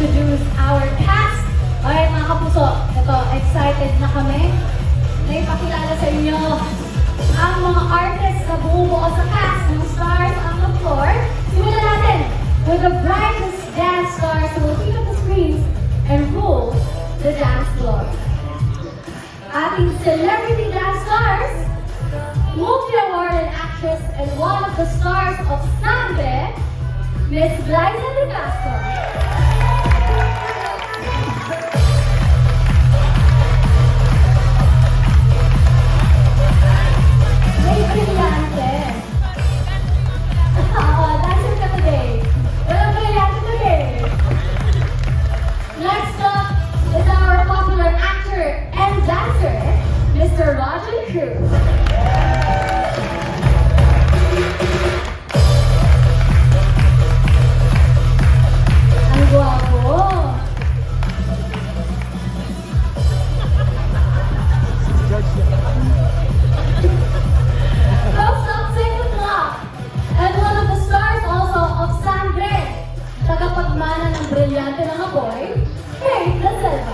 introduce our cast. Okay mga kapuso, ito, excited na kami na ipakilala sa inyo ang mga artists na bumubuo sa cast ng Stars on the Floor. Simulan natin with the brightest dance stars who will heat up the screens and rule the dance floor. Ating celebrity dance stars, multi-awarded actress and one of the stars of Sangre, Miss Glyza De Castro. May brilyante. Dancer ka today. Walang brilyante today. Next up is our popular actor and dancer, Mr. Roger Cruz. Ang guwapo. Close up second block. And one of the stars also of Sangre. Tagapagmana ng brilyante ng apoy, Faith La Selva.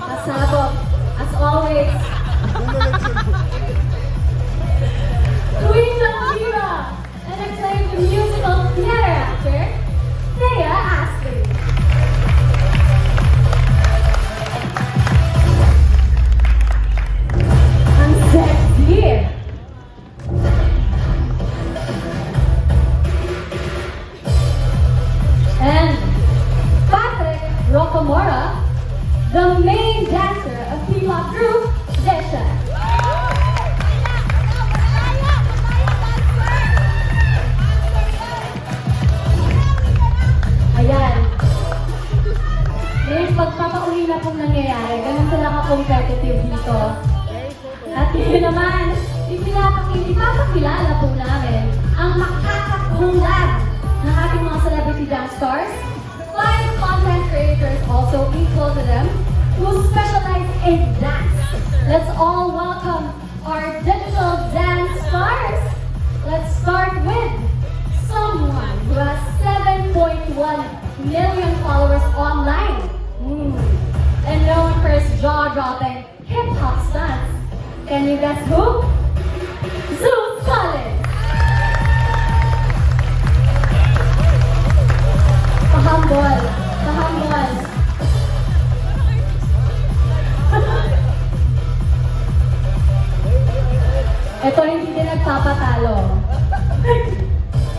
Pasabog, as always. Queen Latina and acclaimed musical theater actor, Thea Astley. Ang sexy! And Patrick Rocamora, the main dancer of P-pop group, Desha. Ayan. May pagpapauli na pong nangyayari. Ganun sila ka-competitive dito. At yun naman, ipapakilala po namin ang makakakulab ng ating mga celebrity dance stars. 5 content creators also equal to them who specialize in dance. Let's all welcome our digital dance stars. Let's start with someone who has 7.1 million followers online and known for his jaw-dropping hip-hop stunts. Can you guess who? Zeus Collins! Pahambol. Pahambol. Ito hindi din nagpapatalo.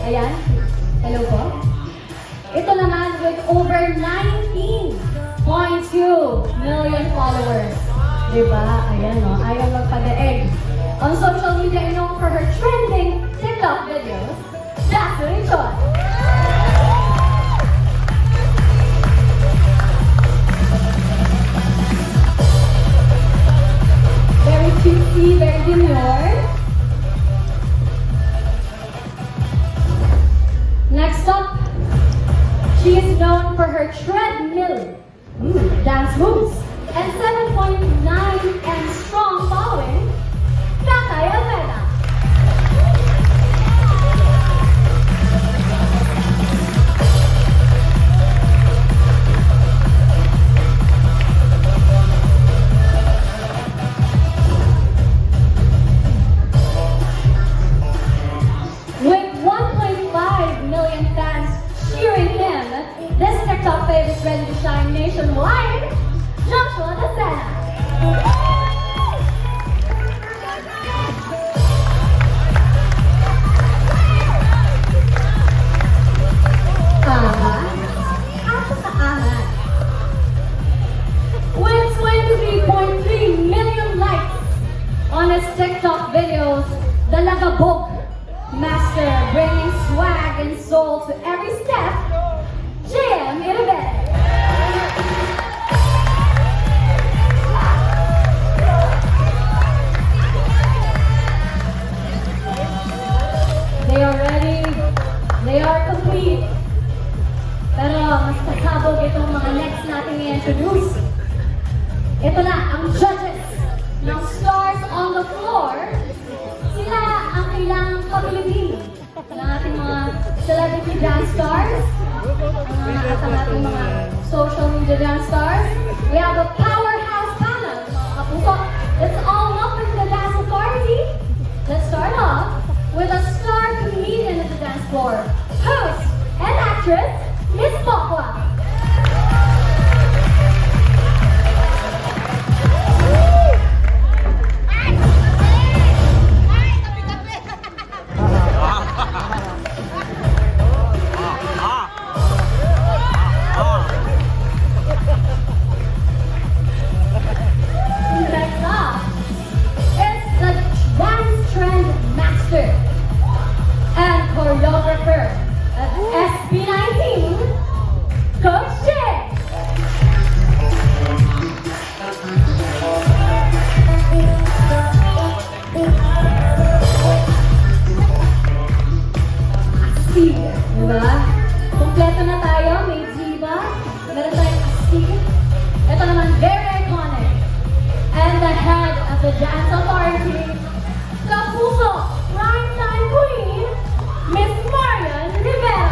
Ayan. Hello po. Ito naman with over 19.2 million followers. Diba? Ayan no. Ayaw magpadaig. On social media, known for her trending TikTok videos, Jasmine Chon. Very cutesy, very demure. Next up, she is known for her treadmill dance moves and 7.9 strong following, Kakay Alvena. With 1.5 million fans cheering him, this TikTok fave is ready to shine nationwide, Joshua Dacena. With 23.3 million likes on his TikTok videos, the Lagabog master bringing swag and soul to every step, JM Iribet. They are ready, they are complete. Pero mas pasabog itong mga next natin i-introduce. Ito na ang judges ng stars on the floor, sila ang kailangang pamilibin ng ating mga celebrity dance stars, at ang ating mga social media dance stars. We have a powerhouse panel, mga kapuso. Let's all welcome to the dance authority. Let's start off with a star comedian at the dance floor, host and actress, Miss Bokwa. Next up is the dance trend master and choreographer at SB19, Coach Jay. Astig, diba? Kompleto na tayo, may diva, meron tayong astig. Ito naman, very iconic. And the head of the dance authority, Kapuso Primetime Queen, Miss Marian Rivera.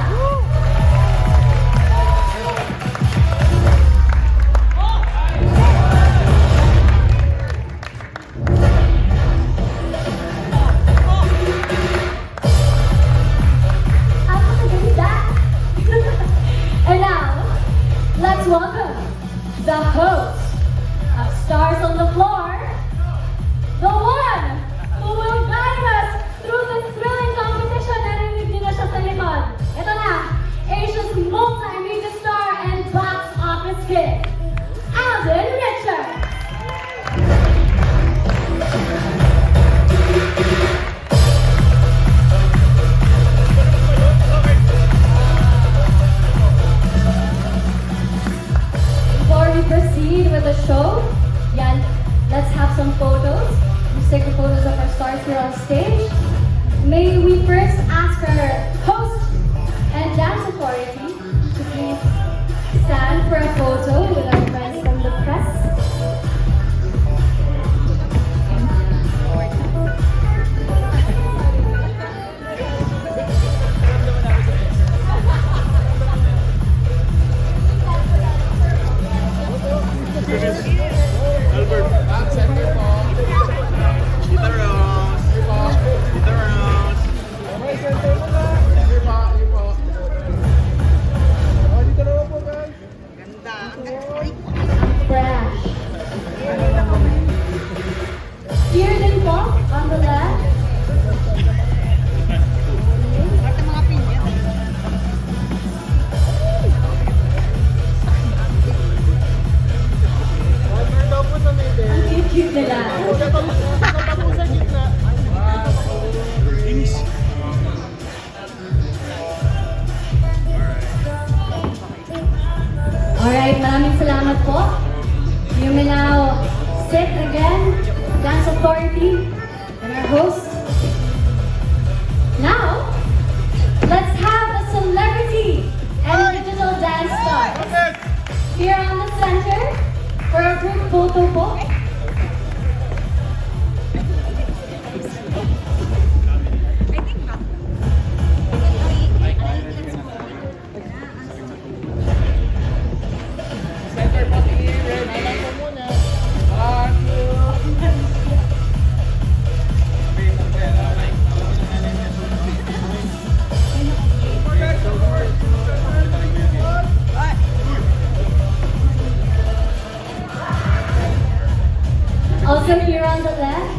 And now, let's welcome the host of Stars on the Floor, the one who will guide us through this thrilling competition. Narinig niyo na siya sa likod. Ito na, Asia's multimedia star and box office hit, Alden Richards. Before we proceed with the show, yan, let's have some photos. Let's take the photos of our stars here on stage. May we first ask our host and dance authority to please stand for a photo with our friends from the press. Brash. Here din po, on the left. Ang cute-cute nila. Alright, maraming salamat po. You may now sit again, Dance Authority, and our host. Now, let's have the celebrity and digital dance stars here on the center for a group photo po. Also here on the left.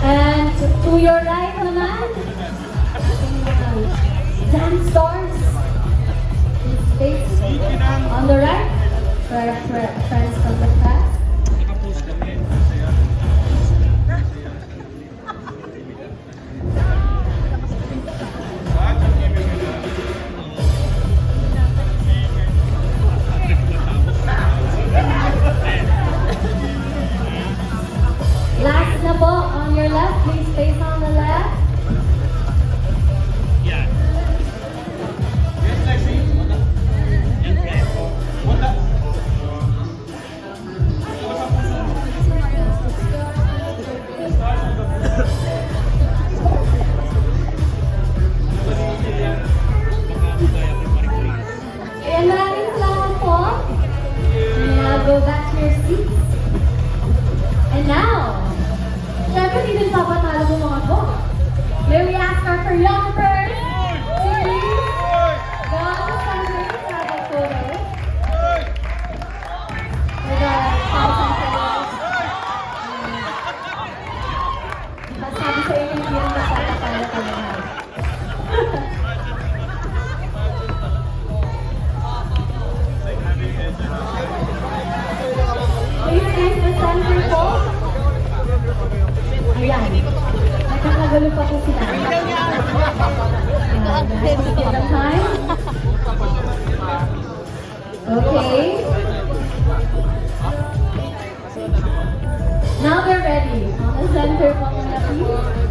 And to your right naman, dance stars. Space on the right. For our friends from the press. go back to your seats. And now, syempre hindi din papatalo ng mga ko. May we ask our choreographers to please go on the center to have a photo. With our thousand photos. Sabi sa inyo, hindi rin napapatalo ko naman. Here is the center po. Ayan. Nagkakagulo pa po sila. Give them time. Okay. Now they're ready. On the center po muna please.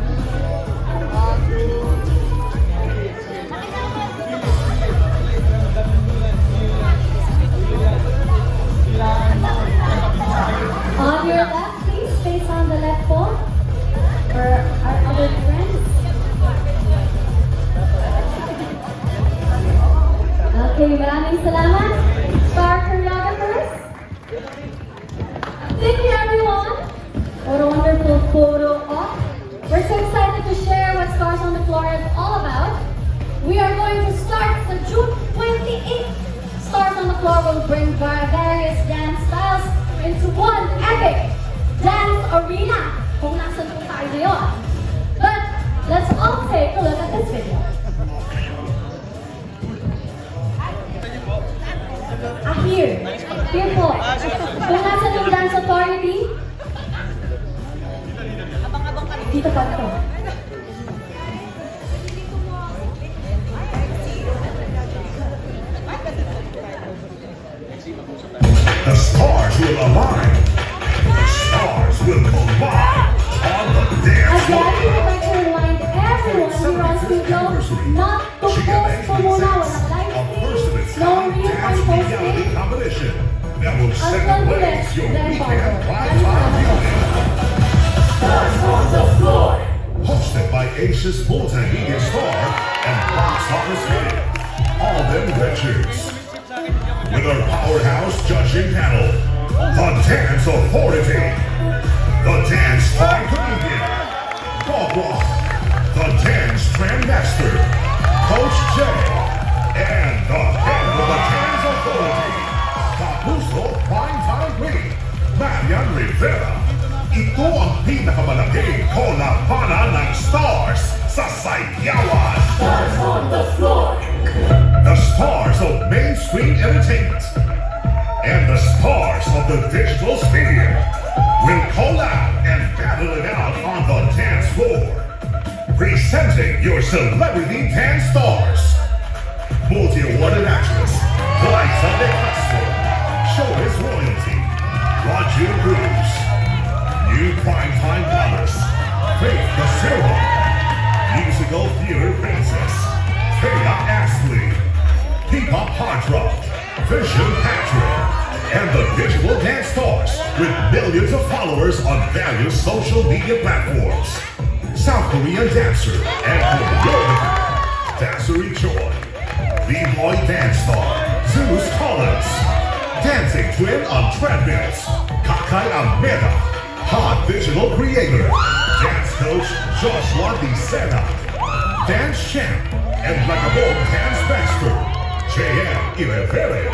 On your left, please, face on the left pole for our other friends. Okay, maraming salamat. Star choreographers. Thank you, everyone, for a wonderful photo op. We're so excited to share what Stars on the Floor is all about. We are going to start the June 28th. Stars on the Floor will bring various dance styles into one epic dance arena kung nasan po tayo ngayon. But let's all take a look at this video. Here po. Kung nasan yung dance authority, dito pa ito. The stars will align. The stars will collide on the dance floor. Again, we would like to remind everyone here on studio not to post po muna. Walang live stream, no real-time posting. Competition that will set Until the ablaze next your then weekend follow. primetime viewing. Stars on the floor. Hosted by Aces Multimedia Star and Box Office Hit. All them Richards. With our powerhouse judging panel, the Dance Authority, the Dance Star Comedian, Bob, the Dance Grandmaster, Coach Jay, and the head of the Dance Authority, Kapuso Primetime Queen, Marian Rivera. Ito ang pinakamalaking kolabanan ng stars sa Sayawan. Stars on the floor. The stars of mainstream entertainment and the stars of the digital sphere will collab and battle it out on the dance floor. Presenting your celebrity dance stars. Multi-awarded actress, Liza de Castro, showbiz royalty, Roger Cruz, new primetime goddess, Faith Da Silva, musical theater princess, Thea Ashley, P-pop heartthrob, Vision Patrick, and the digital dance stars with millions of followers on various social media platforms. South Korean dancer and choreographer, Dancery Choi, B-boy dance star, Zeus Collins, dancing twin on treadmills, Kakai Almeida, hot digital creator, dance coach Joshua Di Sena, dance champ, and Lagabog dance master, JM Ilevere.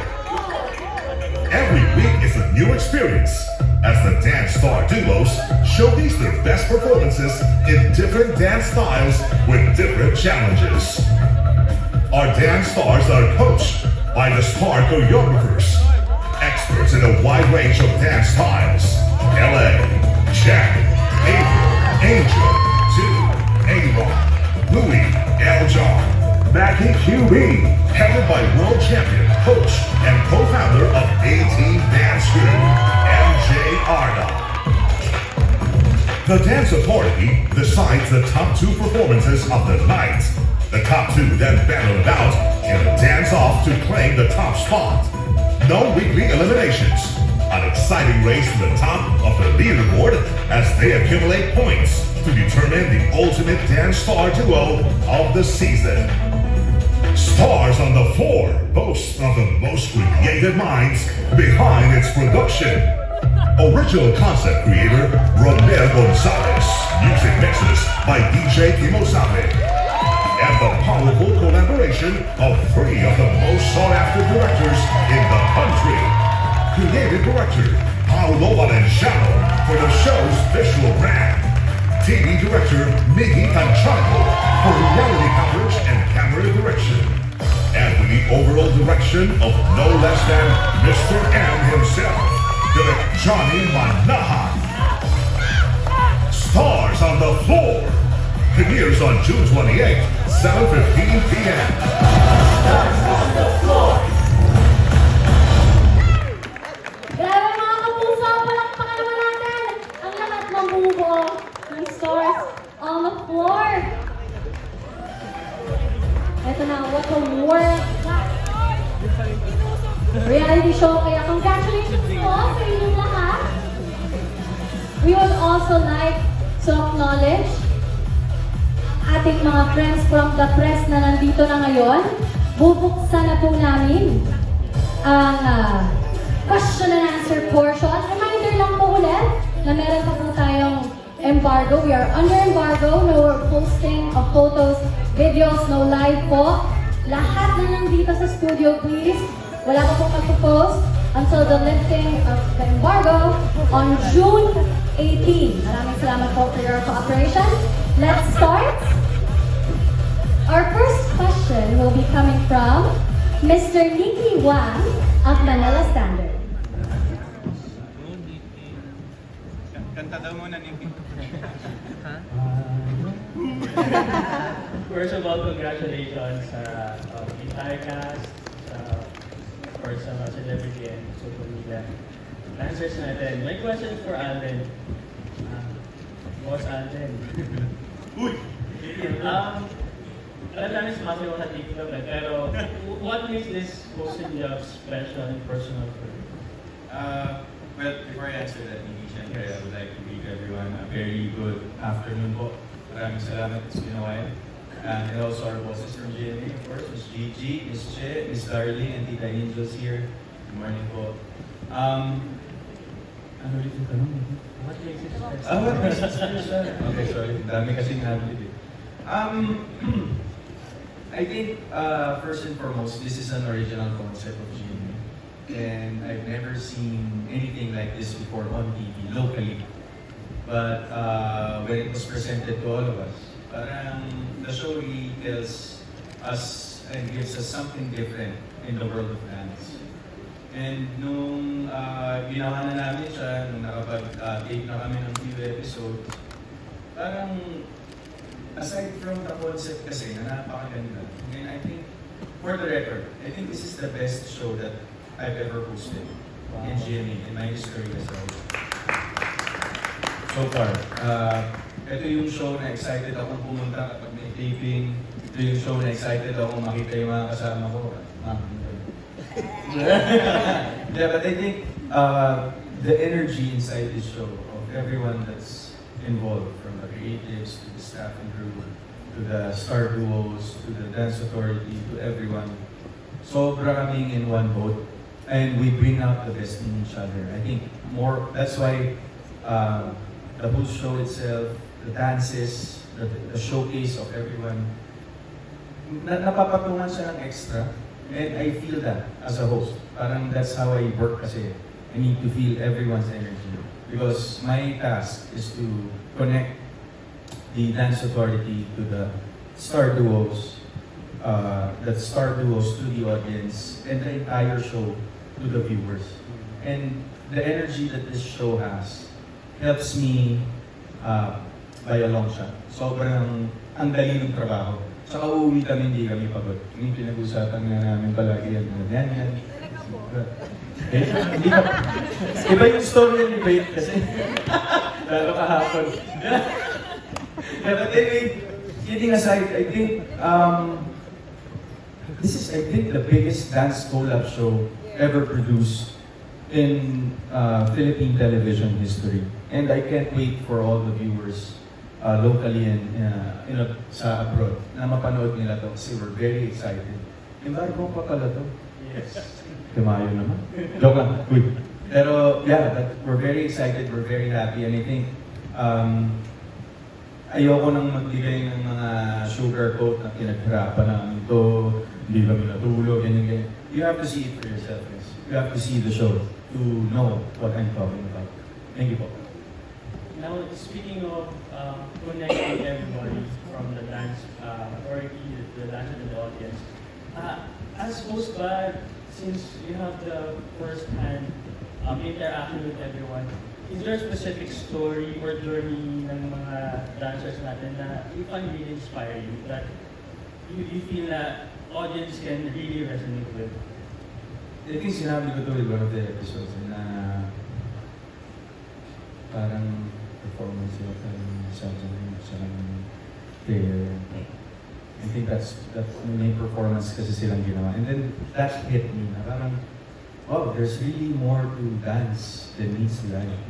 Every week is a new experience as the Dance Star duos showcase their best performances in different dance styles with different challenges. Our dance stars are coached by the star choreographers, experts in a wide range of dance styles. LA, Jack, April, Angel, Dude, A-Rock, Louis, L-John, Mackie QB, headed by world champion, coach, and co-founder of A-Team Dance Group, MJ Arda. The Dance Authority decides the top 2 performances of the night. The top 2 then battle it out in a dance-off to claim the top spot. No weekly eliminations. An exciting race to the top of the leaderboard as they accumulate points to determine the ultimate dance star duo of the season. Stars on the Floor boasts of the most creative minds behind its production. Original concept creator Romel Gonzalez. Music mixes by DJ Kimosabe. And the powerful collaboration of three of the most sought-after directors in the country. Creative director Paolo Valenciano for the show's visual brand. TV director Miggy Tanchano for reality coverage and camera direction. And with the overall direction of no less than Mr. M himself, Direct Johnny Manahan. Stars on the Floor premieres on June 28, 7:15 p.m. Stars on the Floor. Grabe mga kapuso, palakpakan naman natin ang lahat ng bubuo ng Stars on the Floor. Ito na, what a world-class reality show. Kaya congratulations po sa inyong lahat. We would also like to acknowledge ating mga friends from the press na nandito na ngayon. Bubuksan na po namin ang question and answer portion. Reminder lang po ulit na meron pa po tayong embargo. We are under embargo. No posting of photos, videos, no live po. Lahat na nandito sa studio, please. Wala pa pong magpo-post until the lifting of the embargo on June 18. Maraming salamat po for your cooperation. Let's start. Our first question will be coming from Mr. Nicky Wang of Manila Standard. Kanta daw muna, Nicky. First of all, congratulations sa entire cast, of course, sa mga celebrity and social media answers natin. My question is for Alden. Boss Alden. Uy! Alam namin sumasayaw sa TikTok, pero what makes this posting job special and personal for you? Well, before I answer that, Nicky, syempre, I would like to greet everyone a very good afternoon po. Maraming salamat, it's been a while. And also our bosses from GMA, of course, Miss Gigi, Miss Che, Miss Darlene, and Tita Angel's here. Good morning po. Ano ulit yung tanong? What makes it special? What makes it special? Okay, sorry. Dami kasing namin eh. I think, first and foremost, this is an original concept of GMA. And I've never seen anything like this before on TV, locally. But when it was presented to all of us, parang the show really tells us and gives us something different in the world of dance. And nung ginawa na namin siya, nung nakapag-tape na kami ng few episodes, parang aside from the concept kasi na napakaganda, and I think, for the record, I think this is the best show that I've ever hosted in GMA, in my history as well. So far. Ito yung show na excited akong pumunta kapag may taping. Ito yung show na excited akong makita yung mga kasama ko. Yeah, but I think the energy inside this show of everyone that's involved, from the creatives to the staff and crew, to the star duos, to the dance authority, to everyone, sobra kaming in one boat, and we bring out the best in each other. I think more, that's why the whole show itself, the dances, the showcase of everyone, napapatungan siya ng extra. And I feel that as a host. Parang that's how I work kasi. I need to feel everyone's energy. Because my task is to connect the dance authority to the star duos, to the audience, and the entire show to the viewers. And the energy that this show has helps me by a long shot. Sobrang ang dali ng trabaho. Saka uuwi kami, hindi kami pagod. Yung pinag-usapan nga namin palagi yan. Yan. Eh, hindi ka. Iba yung story ni Bait kasi. Lalo kahapon. Yeah, but anyway, kidding aside, I think this is, I think, the biggest dance collab show ever produced in Philippine television history. And I can't wait for all the viewers locally and sa abroad na mapanood nila to kasi we're very excited. Embargo pa pala to. Yes. Tumayo naman. Joke lang. Uy. Pero yeah, but we're very excited, we're very happy, and I think ayoko nang magbigay ng mga sugarcoat na pinaghirapan namin to, hindi kami natulog, ganyan. You have to see it for yourself, guys. You have to see the show to know what I'm talking about. Thank you po. Now, speaking of connecting everybody from the dance authority, the dance and the audience, as host ba, since you have the first-hand interaction with everyone, is there a specific story or journey ng mga dancers natin na you find really inspire you, that you feel na audience can really resonate with? I think sinabi ko to with one of the episodes na parang performance sila sa player. I think that's may performance kasi silang ginawa. And then that hit me na parang, oh, there's really more to dance than meets the eye.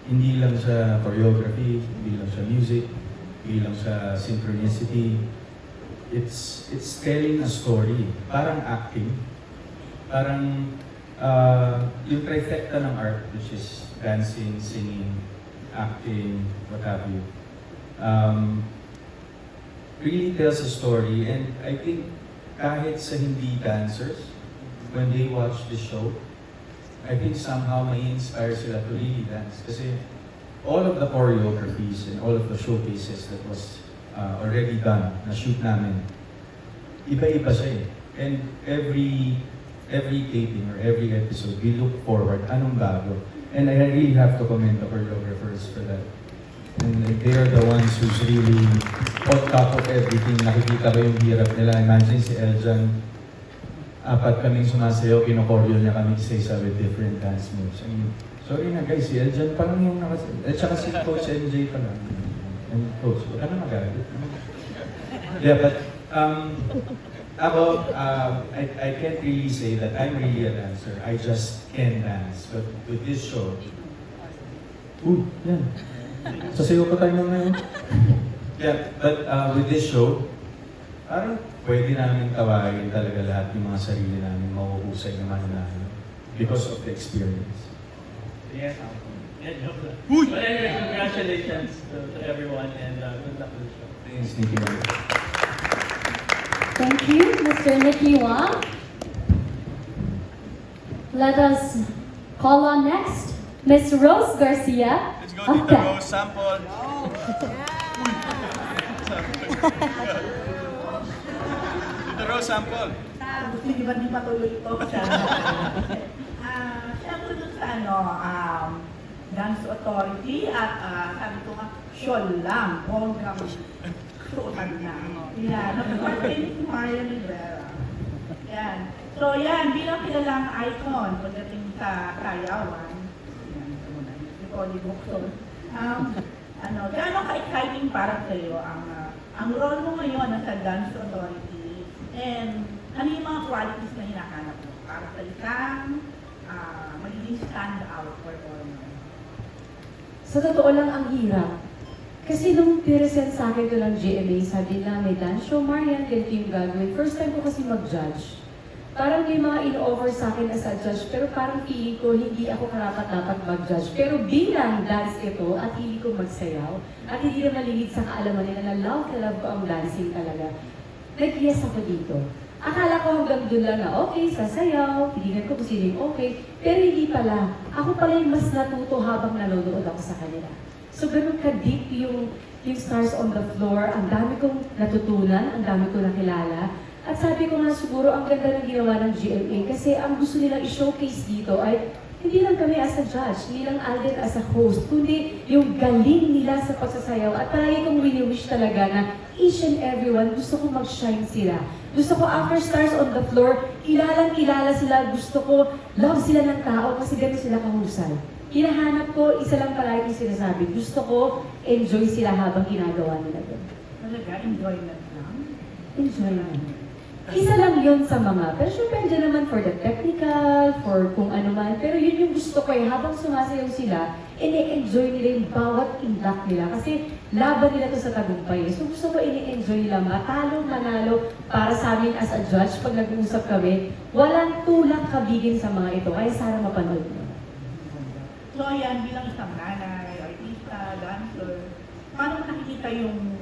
Hindi lang sa choreography, hindi lang sa music, hindi lang sa synchronicity. It's telling a story. Parang acting. Parang yung trifecta ng art, which is dancing, singing, acting, what have you. Really tells a story, and I think kahit sa hindi dancers, when they watch the show, I think somehow may inspire sila to really dance. Kasi all of the choreographies and all of the showcases that was already done, na shoot namin, iba-iba siya eh. And every taping or every episode, we look forward, anong bago. And I really have to commend the choreographers for that. And they are the ones who's really on top of everything. Nakikita ko yung hirap nila. Imagine si Eljan, apat kaming sumasayaw, kinokoryo niya kami isa-isa with different dance moves. I mean, sorry na guys, si Eljan pa lang yung nakasayaw. At saka si Coach NJ pa lang. And Coach, huwag ka na magalit. Yeah, but ako, I can't really say that I'm really a dancer. I just can dance. But with this show, yan. Sasayaw pa tayo ngayon. Yeah, but with this show, parang pwede namin tawarin talaga lahat yung mga sarili namin mahuhusay naman namin because of the experience. Yes. Joke lang. But anyway, congratulations to everyone and good luck with the show. Thanks, Nicky. Thank you, Mr. Nicky Wang. Let us call on next Miss Rose Garcia. Let's go, of Tita TED. Rose, sample. Tita Rose, sample. Hindi ba di matuloy ito? Siyempre dun sa Dance Authority at sabi ko nga, show lang, bonggang suotan na. Yan, nag-birthday ni Maria Rivera. Yan. So yan, bilang kilalang icon pagdating sa sayawan, yan, ito muna, si Polly Bukson. Gaano ka-exciting para sa iyo ang role mo ngayon sa Dance Authority, and ano yung mga qualities na hinahanap mo para sa isang magiging stand-out performer? Sa totoo lang, ang hirap. Kasi nung present sa akin ko ng GMA, sabi nila, may dance show, Marian, ganito yung gagawin. First time ko kasi mag-judge. Parang may mga in-over sa akin as a judge, pero parang feeling ko hindi ako karapat-dapat mag-judge. Pero bilang dance ito, at hindi ko magsayaw, at hindi na malilid sa kaalaman nila na love ko ang dancing talaga, nag-yes ako dito. Akala ko hanggang doon lang na okay, sasayaw, tinignan ko kung sino yung okay, pero hindi pala. Ako pala yung mas natuto habang nanonood ako sa kanila. So ganun ka-deep yung stars on the floor, ang dami kong natutunan, ang dami kong nakilala. At sabi ko nga siguro ang ganda ng ginawa ng GMA kasi ang gusto nilang i-showcase dito ay hindi lang kami as a judge, hindi lang Alden as a host, kundi yung galing nila sa pagsasayaw. At palagi kong wini-wish talaga na each and everyone, gusto ko mag-shine sila. Gusto ko after stars on the floor, kilalang-kilala sila, gusto ko love sila ng tao kasi ganun sila kahusay. Hinahanap ko, isa lang palagi yung sinasabi, gusto ko enjoy sila habang ginagawa nila doon. Talaga, enjoyment lang. Enjoyment. Isa lang yun sa mga, pero syempre andyan naman for the technical, for kung ano man, pero yun yung gusto gusto ko habang sumasayaw sila, ini-enjoy nila yung bawat impact nila. Kasi laban nila to sa tagumpay. So gusto ko ini-enjoy nila, matalo, manalo, para sa amin as a judge, pag nag-uusap kami, walang tulang kabigin sa mga ito. Kaya sana mapanood mo. So ayan, bilang isang nanay, artista, dancer, paano nakikita yung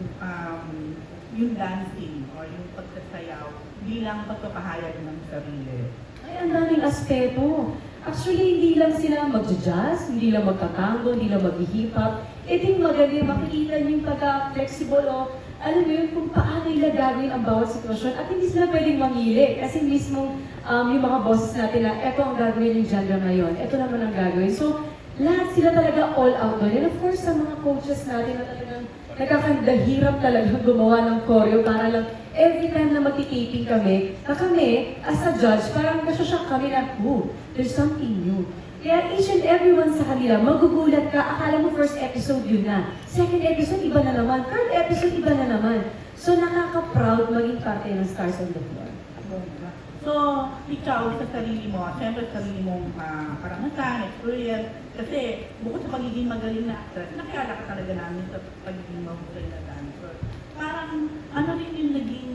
dancing or yung pagsasayaw bilang pagpapahayag ng sarili? Ay, ang daming aspeto. Actually, hindi lang sila mag-jazz, hindi lang magtatango, hindi lang mag-hip hop. Ito yung magaling, makikita niyo yung pagka-flexible o alam mo yun kung paano nila gagawin ang bawat sitwasyon at hindi sila pwedeng mamili. Kasi mismo yung mga bosses natin na eto ang gagawin yung genre ngayon, eto naman ang gagawin. So, lahat sila talaga all out doon. And of course, sa mga coaches natin na talagang nakakandahirap talaga gumawa ng choreo para lang every time na magti-taping kami, na kami, as a judge, parang nasashock kami na, oh, there's something new. Kaya each and everyone sa kanila, magugulat ka, akala mo first episode yun na. Second episode, iba na naman. Third episode, iba na naman. So, nakaka-proud maging parte ng Stars on the Floor. So, ikaw sa sarili mo, siyempre sa sarili mong karanasan, experience, kasi bukod sa pagiging magaling na actress, nakilala ka talaga namin sa pagiging mahusay na dancer. Parang, ano rin yung naging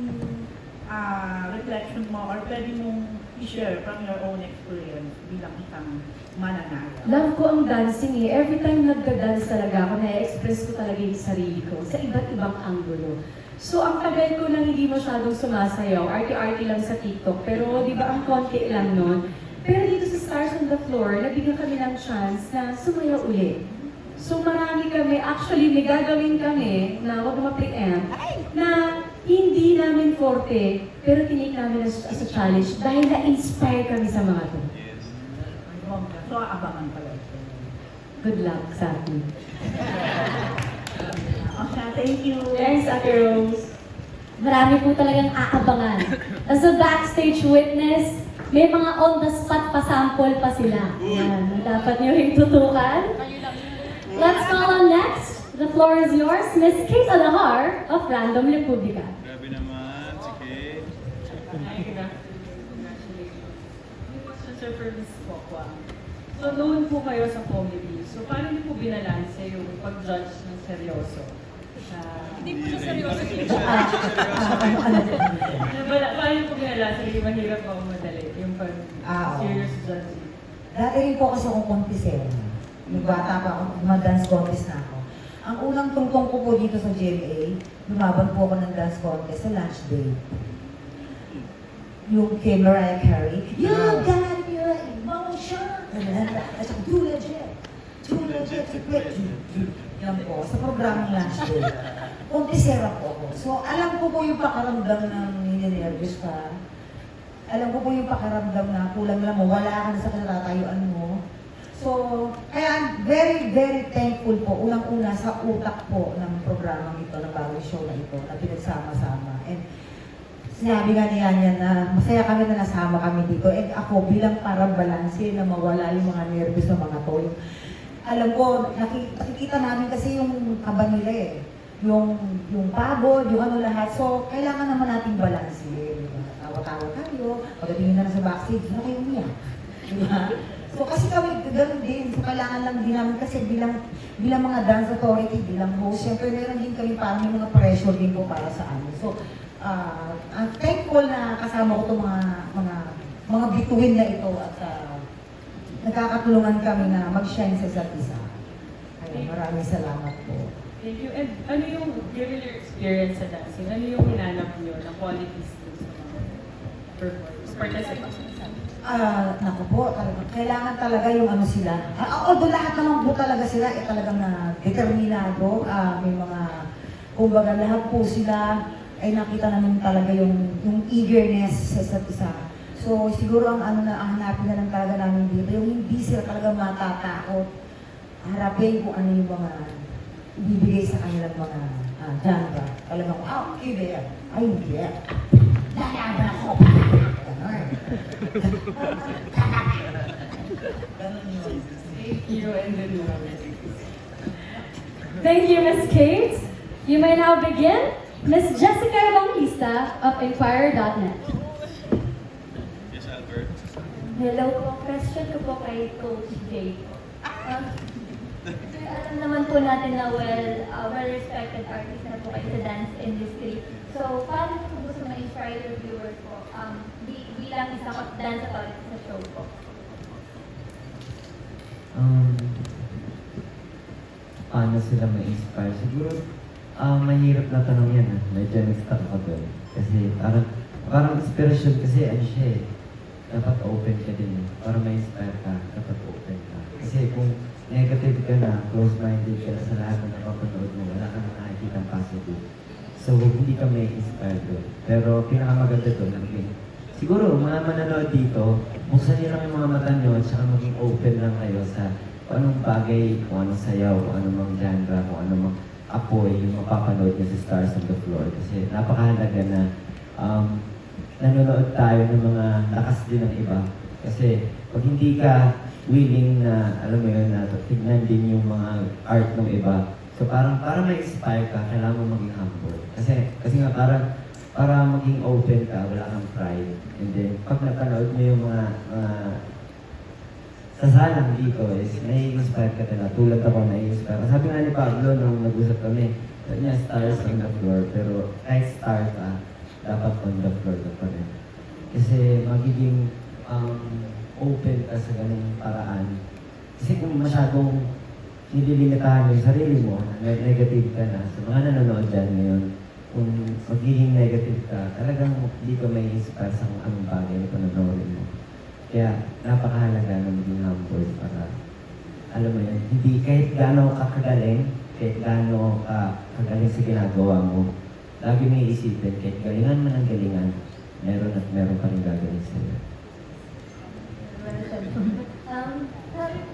reflection mo or pwede mong i-share from your own experience bilang isang mananaya? Love ko ang dancing eh. Every time nagda-dance talaga ako, na-express ko talaga yung sarili ko sa iba't ibang anggulo. So, ang tagal ko lang hindi masyadong sumasayaw, arty-arty lang sa TikTok, pero di ba ang konti lang nun. Pero dito sa Stars on the Floor, nabigyan kami ng chance na sumayaw ulit. So, marami kami, actually may gagawin kami na wag ma-preempt, na hindi namin forte, pero tinake namin as a challenge dahil na-inspire kami sa mga to. So, abangan pala ito. Good luck sa atin. Okay, thank you. Thanks, Ate Rose. Marami po talagang aabangan. As a backstage witness, may mga on-the-spot pa-sample pa sila. Yan, dapat nyo rin tutukan. Let's call on next. The floor is yours, Miss Kate Alahar of Random Republica. Grabe naman, si Kate. Hi, good afternoon. Congratulations. May question, sir, for Miss Kokwa. So, known po kayo sa comedy. So, paano niyo po binalanse yung pag-judge ng seryoso? Hindi po siya seryoso. Paano niyo po binalanse yung mahirap o madali? Yung pag-serious judging? Dati rin po kasi akong kontisera. Nung bata pa ako, mag-dance contest na ako. Ang unang tungtong ko po dito sa GMA, lumaban po ako ng dance contest sa lunch day. Yung kay Mariah Carey, You got your emotion! At saka, do legit! Do legit! Yan po, sa programang lunch day. Kontisera po ako. So, alam ko po yung pakaramdam ng nininervous ka. Alam ko po yung pakaramdam na kulang lang mo, wala ka na sa kinatatayuan mo. So, kaya very, very thankful po, unang-una sa utak po ng programang ito, ng bagong show na ito, na pinagsama-sama. And sinabi nga niya niya na masaya kami na nasama kami dito. And ako bilang parang balanse na mawala yung mga nervous ng mga to. Alam ko, nakikita namin kasi yung kaba nila eh. Yung pagod, yung ano lahat. So, kailangan naman nating balanse. Tawa-tawa tayo, pagdatingin na sa backstage, na kayo niya. Diba? So kasi kami gano'n din, so kailangan lang din namin kasi bilang mga dance authority, bilang host, syempre meron din kami parang may mga pressure din po para sa amin. So, I'm thankful na kasama ko itong mga bituin na ito at nagkakatulungan kami na mag-shine sa isa't isa. Kaya maraming salamat po. Thank you. And ano yung, given your experience sa dancing, ano yung hinanap niyo na qualities sa mga participants? Naku po, kailangan talaga yung ano sila. Although lahat naman po talaga sila, talagang determinado. May mga, kumbaga lahat po sila ay nakita namin talaga yung eagerness sa isa't isa. So siguro ang hanapin na lang talaga namin dito, yung hindi sila talaga matatakot. Harapin kung ano yung mga ibibigay sa kanilang mga genre. Talagang, okay there. Ay, hindi. Lalaban ako. Thank you, and good luck. Thank you, Miss Kate. You may now begin. Miss Jessica Evangelista of Inquirer.net. Yes, Albert. Hello po. Question ko po kay Coach Jay. Alam naman po natin na well-respected artist na po kayo sa dance industry. So, paano po gusto ma-inspire your viewers po bilang isang dance authority sa show po? Paano sila ma-inspire? Siguro, mahirap na tanong yan. Medyo nag-stuck ako doon. Kasi parang inspiration kasi ano siya eh. Dapat open ka din eh. Para ma-inspire ka, dapat open ka. Kasi kung negative ka na, close-minded ka na sa lahat na napapanood mo, wala kang nakikita ang positive. So, hindi ka may inspire doon. Pero pinakamaganda doon, siguro, mga mananood dito, buksan niyo lang yung mga mata niyo at saka maging open lang kayo sa kung anong bagay, kung anong sayaw, kung anong mang genre, kung anong mang apoy yung mapapanood niyo sa Stars on the Floor. Kasi napakahalaga na nanonood tayo ng mga lakas din ng iba. Kasi pag hindi ka willing na, alam mo yun, na tignan din yung mga art ng iba, so parang para ma-inspire ka, kailangan mo maging humble. Kasi nga parang para maging open ka, wala kang pride. And then, pag napanood mo yung mga sasalang dito is nai-inspire ka talaga. Tulad ako nai-inspire. Sabi nga ni Pablo nung nag-usap kami, sabi niya, stars on the floor. Pero kahit star ka, dapat on the floor ka pa rin. Kasi magiging open ka sa ganung paraan. Kasi kung masyadong nililimitahan yung sarili mo, negative ka na, sa mga nanonood dyan ngayon, kung magiging negative ka, talagang hindi ka may inspire sa kung anong bagay na panonoorin mo. Kaya napakahalaga na maging humble para, alam mo yun, hindi kahit gaano ka kagaling, kahit gaano ka kagaling sa ginagawa mo, lagi may isipin, kahit galingan man ang galingan, meron at meron pa rin gagaling sa'yo.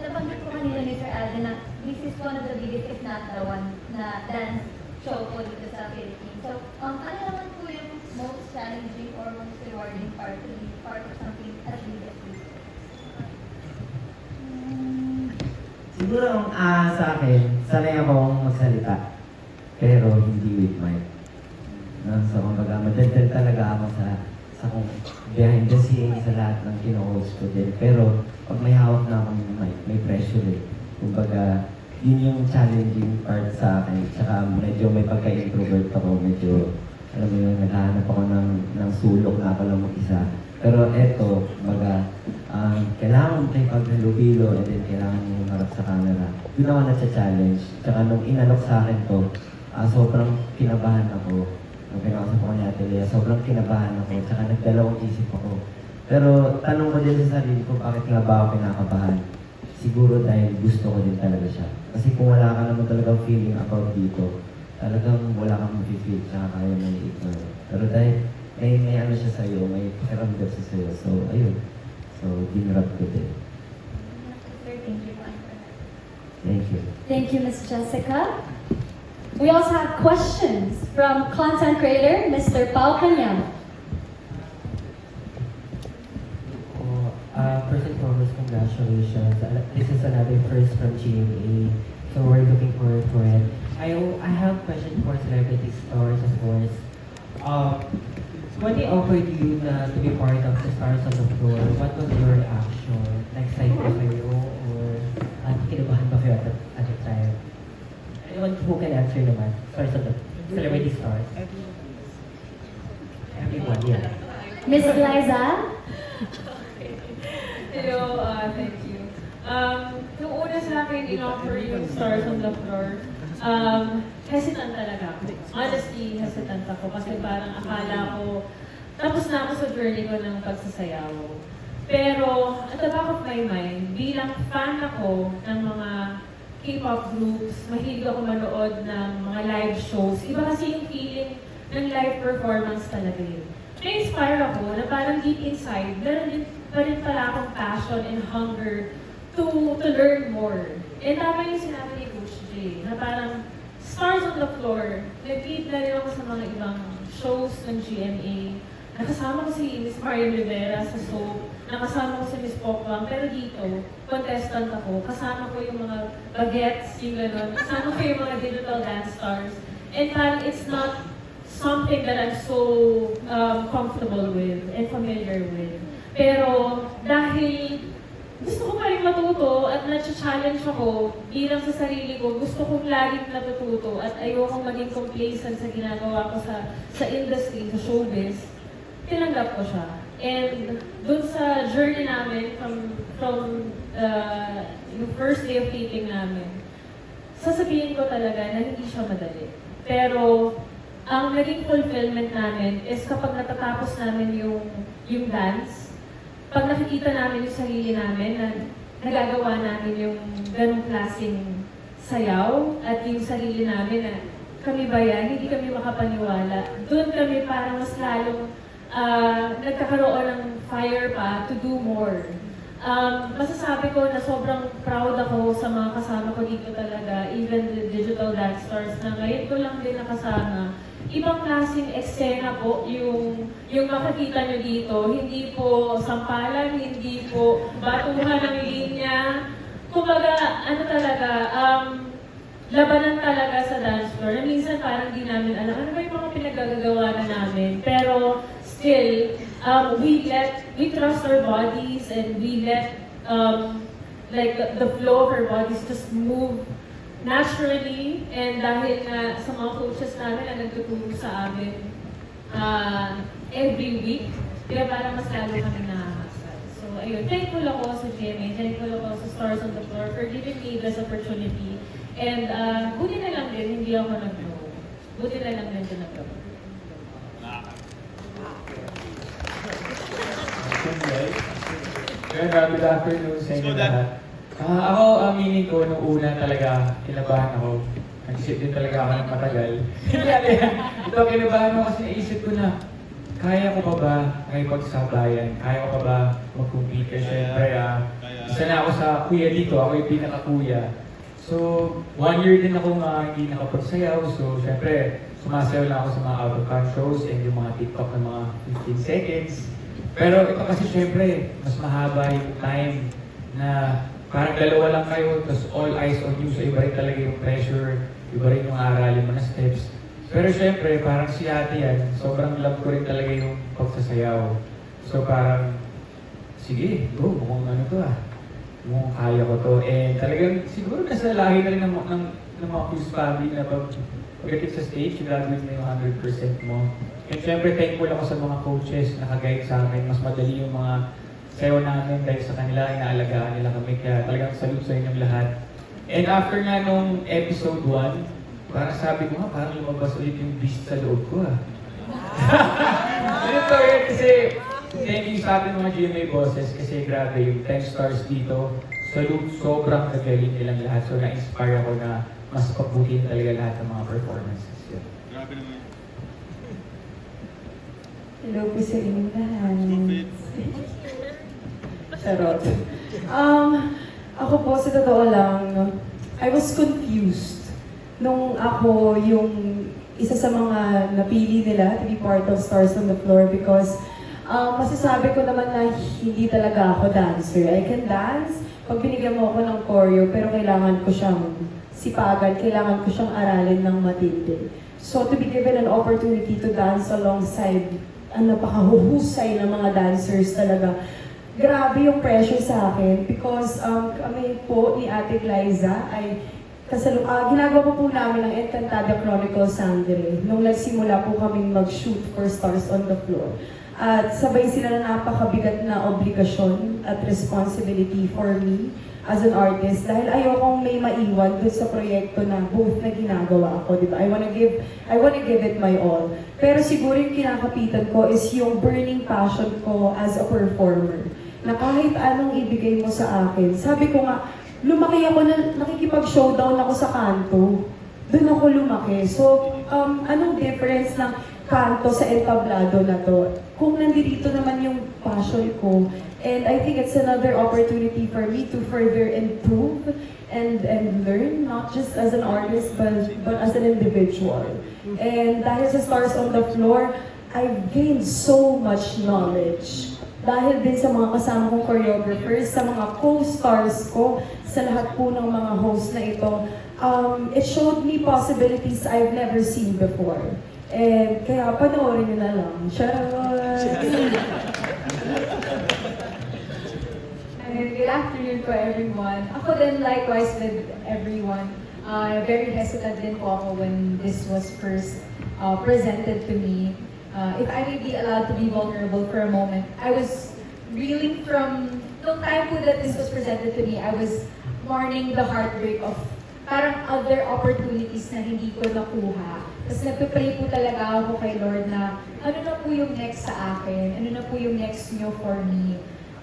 Nabanggit ko kanina ni Sir Alden na this is one of the biggest, if not the one, na dance show po dito sa Philippines. So, ano naman po yung most challenging or most rewarding part to be part of something as big as this? Siguro sa akin, sanay akong magsalita, pero hindi with mic. No? So, kumbaga, madaldal talaga ako sa kung behind the scenes, sa lahat ng kino-host ko din. Pero, pag may hawak na akong mic, may pressure eh. Kumbaga, yun yung challenging part sa akin. Tsaka medyo may pagka-introvert ako, medyo, alam mo yun, naghahanap ako ng sulok na ako lang mag-isa. Pero eto, kumbaga, kailangan mo tayo paghalubilo and then kailangan mo harap sa camera. Doon ako na-challenge. Tsaka nung inalok sa akin to, sobrang kinabahan ako. Nung pinakausap ko ni Ate Lea, sobrang kinabahan ako. Tsaka nagdalawang isip ako. Pero tanong ko din sa sarili ko, bakit nga ba ako kinakabahan? Siguro dahil gusto ko din talaga siya. Kasi kung wala ka naman talagang feeling about dito, talagang wala kang mag-feel, tsaka kaya mo i-ignore. Pero dahil may ano siya sa'yo, may pakiramdam siya sa'yo. So, ayun. So, dinrap ko din. Sir, thank you. Thank you. Thank you, Ms. Jessica. We also have questions from content creator, Mr. Paul Canyam. First and foremost, congratulations. This is another first from GMA, so we're looking forward to it. I have a question for Celebrity Stars, of course. When they offered you to be part of the Stars on the Floor, what was your reaction? Excited ba kayo or kinabahan ba kayo at the time? Anyone who can answer naman? Stars on the Celebrity Stars. Everyone, yeah. Miss Liza? Hello, thank you. Nung una sa akin, in-offer yung Stars on the Floor, hesitant talaga ako. Honestly, hesitant ako kasi parang akala ko, tapos na ako sa journey ko ng pagsasayaw. Pero, at the back of my mind, bilang fan ako ng mga K-pop groups, mahilig ako manood ng mga live shows. Iba kasi yung feeling ng live performance talaga yun. Na-inspire ako na parang deep inside, meron din pa rin pala akong passion and hunger to learn more. And tama yung sinabi ni Coach J, na parang Stars on the Floor, nag-lead na rin ako sa mga ibang shows ng GMA. Nakasama ko si Miss Marian Rivera sa soap, nakasama ko si Miss Pokbang, pero dito, contestant ako, kasama ko yung mga bagets, yung gano'n, kasama ko yung mga digital dance stars. And parang it's not something that I'm so comfortable with and familiar with. Pero dahil gusto ko pa rin matuto at na-challenge ako bilang sa sarili ko, gusto kong laging natututo at ayokong maging complacent sa ginagawa ko sa industry, sa showbiz, tinanggap ko siya. And dun sa journey namin from yung first day of taping namin, sasabihin ko talaga na hindi siya madali. Pero ang naging fulfillment namin is kapag natatapos namin yung dance, pag nakikita namin yung sarili namin na nagagawa namin yung ganong klaseng sayaw at yung sarili namin na kami ba yan, hindi kami makapaniwala. Doon kami parang mas lalong nagkakaroon ng fire pa to do more. Masasabi ko na sobrang proud ako sa mga kasama ko dito talaga, even the digital dance stars na ngayon ko lang din nakasama. Ibang klaseng eksena po yung makikita nyo dito. Hindi po sampalan, hindi po batuhan ng linya. Kumbaga, ano talaga, labanan talaga sa dance floor. Na minsan parang di namin alam, ano ba yung mga pinagagagawa na namin. Pero still, we trust our bodies and we let like the flow of our bodies just move naturally, and dahil nga sa mga coaches namin na nagtuturo sa amin every week, kaya parang mas lalo kami nakakasal. So ayun, thankful ako sa GMA, thankful ako sa Stars on the Floor for giving me this opportunity. And buti na lang din, hindi ako nag-grow. Buti na lang din ito nag-grow. Good afternoon sa inyo lahat. Ako, aminin ko, nung una talaga, kinabahan ako. Nag-isip din talaga ako ng matagal. Ito, kinabahan ako kasi naisip ko na, kaya ko pa ba makipagsabayan? Kaya ko pa ba mag-compete? Kasi syempre, isa na ako sa kuya dito, ako yung pinaka-kuya. So, 1 year din ako hindi nakapagsayaw. So, syempre, sumasayaw lang ako sa mga out-of-count shows and yung mga TikTok na mga 15 seconds. Pero ito kasi syempre, mas mahaba yung time na parang dalawa lang kayo, tapos all eyes on you. So iba rin talaga yung pressure, iba rin yung aralin mo na steps. Pero syempre, parang si ate yan, sobrang love ko rin talaga yung pagsasayaw. So parang, sige, go, mukhang ano to mukhang kaya ko to. And talagang siguro nasa lahi na rin ng mga Cruz family na pagdating sa stage, gagawin mo yung 100% mo. And syempre, thankful ako sa mga coaches na kagayad sa amin. Mas madali yung mga sayaw namin dahil sa kanila, inaalagaan nila kami. Kaya talagang salute sa inyong lahat. And after nga nung episode 1, parang sabi ko nga, parang lumabas ulit yung beast sa loob ko Ito yun kasi, thank you sa ating mga GMA bosses kasi grabe yung 10 stars dito. Salute, sobrang nagaling nilang lahat. So na-inspire ako na mas pagbutihin talaga lahat ng mga performances. Yeah. Grabe naman. Hello po sa inyong lahat. Charot. Ako po, sa totoo lang, I was confused nung ako yung isa sa mga napili nila to be part of Stars on the Floor because masasabi ko naman na hindi talaga ako dancer. I can dance pag binigyan mo ako ng choreo, pero kailangan ko siyang sipagan, kailangan ko siyang aralin ng matindi. So to be given an opportunity to dance alongside ang napakahuhusay ng mga dancers talaga, grabe yung pressure sa akin because kami po ni Ate Glyza ay ginagawa po namin ang Encantadia Chronicles Sangre nung nagsimula po kaming mag-shoot for Stars on the Floor. At sabay sila na napakabigat na obligasyon at responsibility for me as an artist dahil ayokong may maiwan dun sa proyekto na both na ginagawa ako, di ba? I wanna give it my all. Pero siguro yung kinakapitan ko is yung burning passion ko as a performer. Na kahit anong ibigay mo sa akin, sabi ko nga, lumaki ako na nakikipag-showdown ako sa kanto. Doon ako lumaki. So, anong difference ng kanto sa entablado na to? Kung nandito naman yung passion ko, and I think it's another opportunity for me to further improve and learn, not just as an artist, but as an individual. And dahil sa Stars on the Floor, I've gained so much knowledge. Dahil din sa mga kasama kong choreographers, sa mga co-stars ko, sa lahat po ng mga hosts na ito, it showed me possibilities I've never seen before. And kaya panoorin nyo na lang. Charot! afternoon po everyone. Ako din likewise with everyone. Very hesitant din po ako when this was first presented to me. If I may be allowed to be vulnerable for a moment, I was reeling from, nung time po that this was presented to me, I was mourning the heartbreak of parang other opportunities na hindi ko nakuha. Tapos nagpe-pray po talaga ako kay Lord na ano na po yung next sa akin, ano na po yung next nyo for me.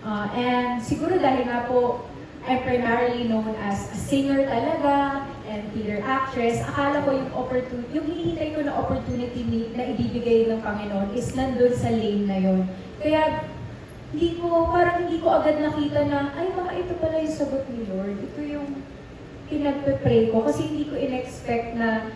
And siguro dahil nga po, I'm primarily known as a singer talaga and theater actress. Akala ko yung opportunity, yung hinihintay ko na opportunity na ibibigay ng Panginoon is nandun sa lane na yon. Kaya parang hindi ko agad nakita na, ay baka ito pala yung sagot ni Lord. Ito yung pinagpe-pray ko kasi hindi ko in-expect na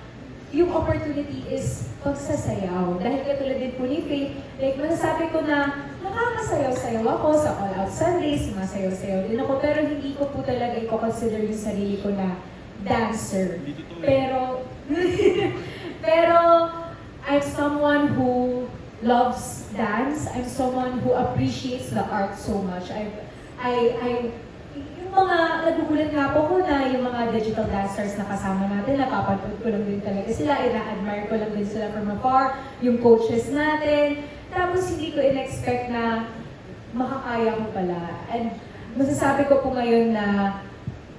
yung opportunity is pagsasayaw. Dahil katulad din po ni Faith, like masasabi ko na nakakasayaw-sayaw ako sa All Out Sundays, masayaw-sayaw din ako, pero hindi ko po talaga i-consider yung sarili ko na dancer. Pero I'm someone who loves dance. I'm someone who appreciates the art so much. Yung mga nagugulat nga po ko na yung mga digital dancers na kasama natin, napapanood ko lang din talaga sila, ina-admire ko lang din sila from afar, yung coaches natin. Tapos hindi ko in-expect na makakaya ko pala. And masasabi ko po ngayon na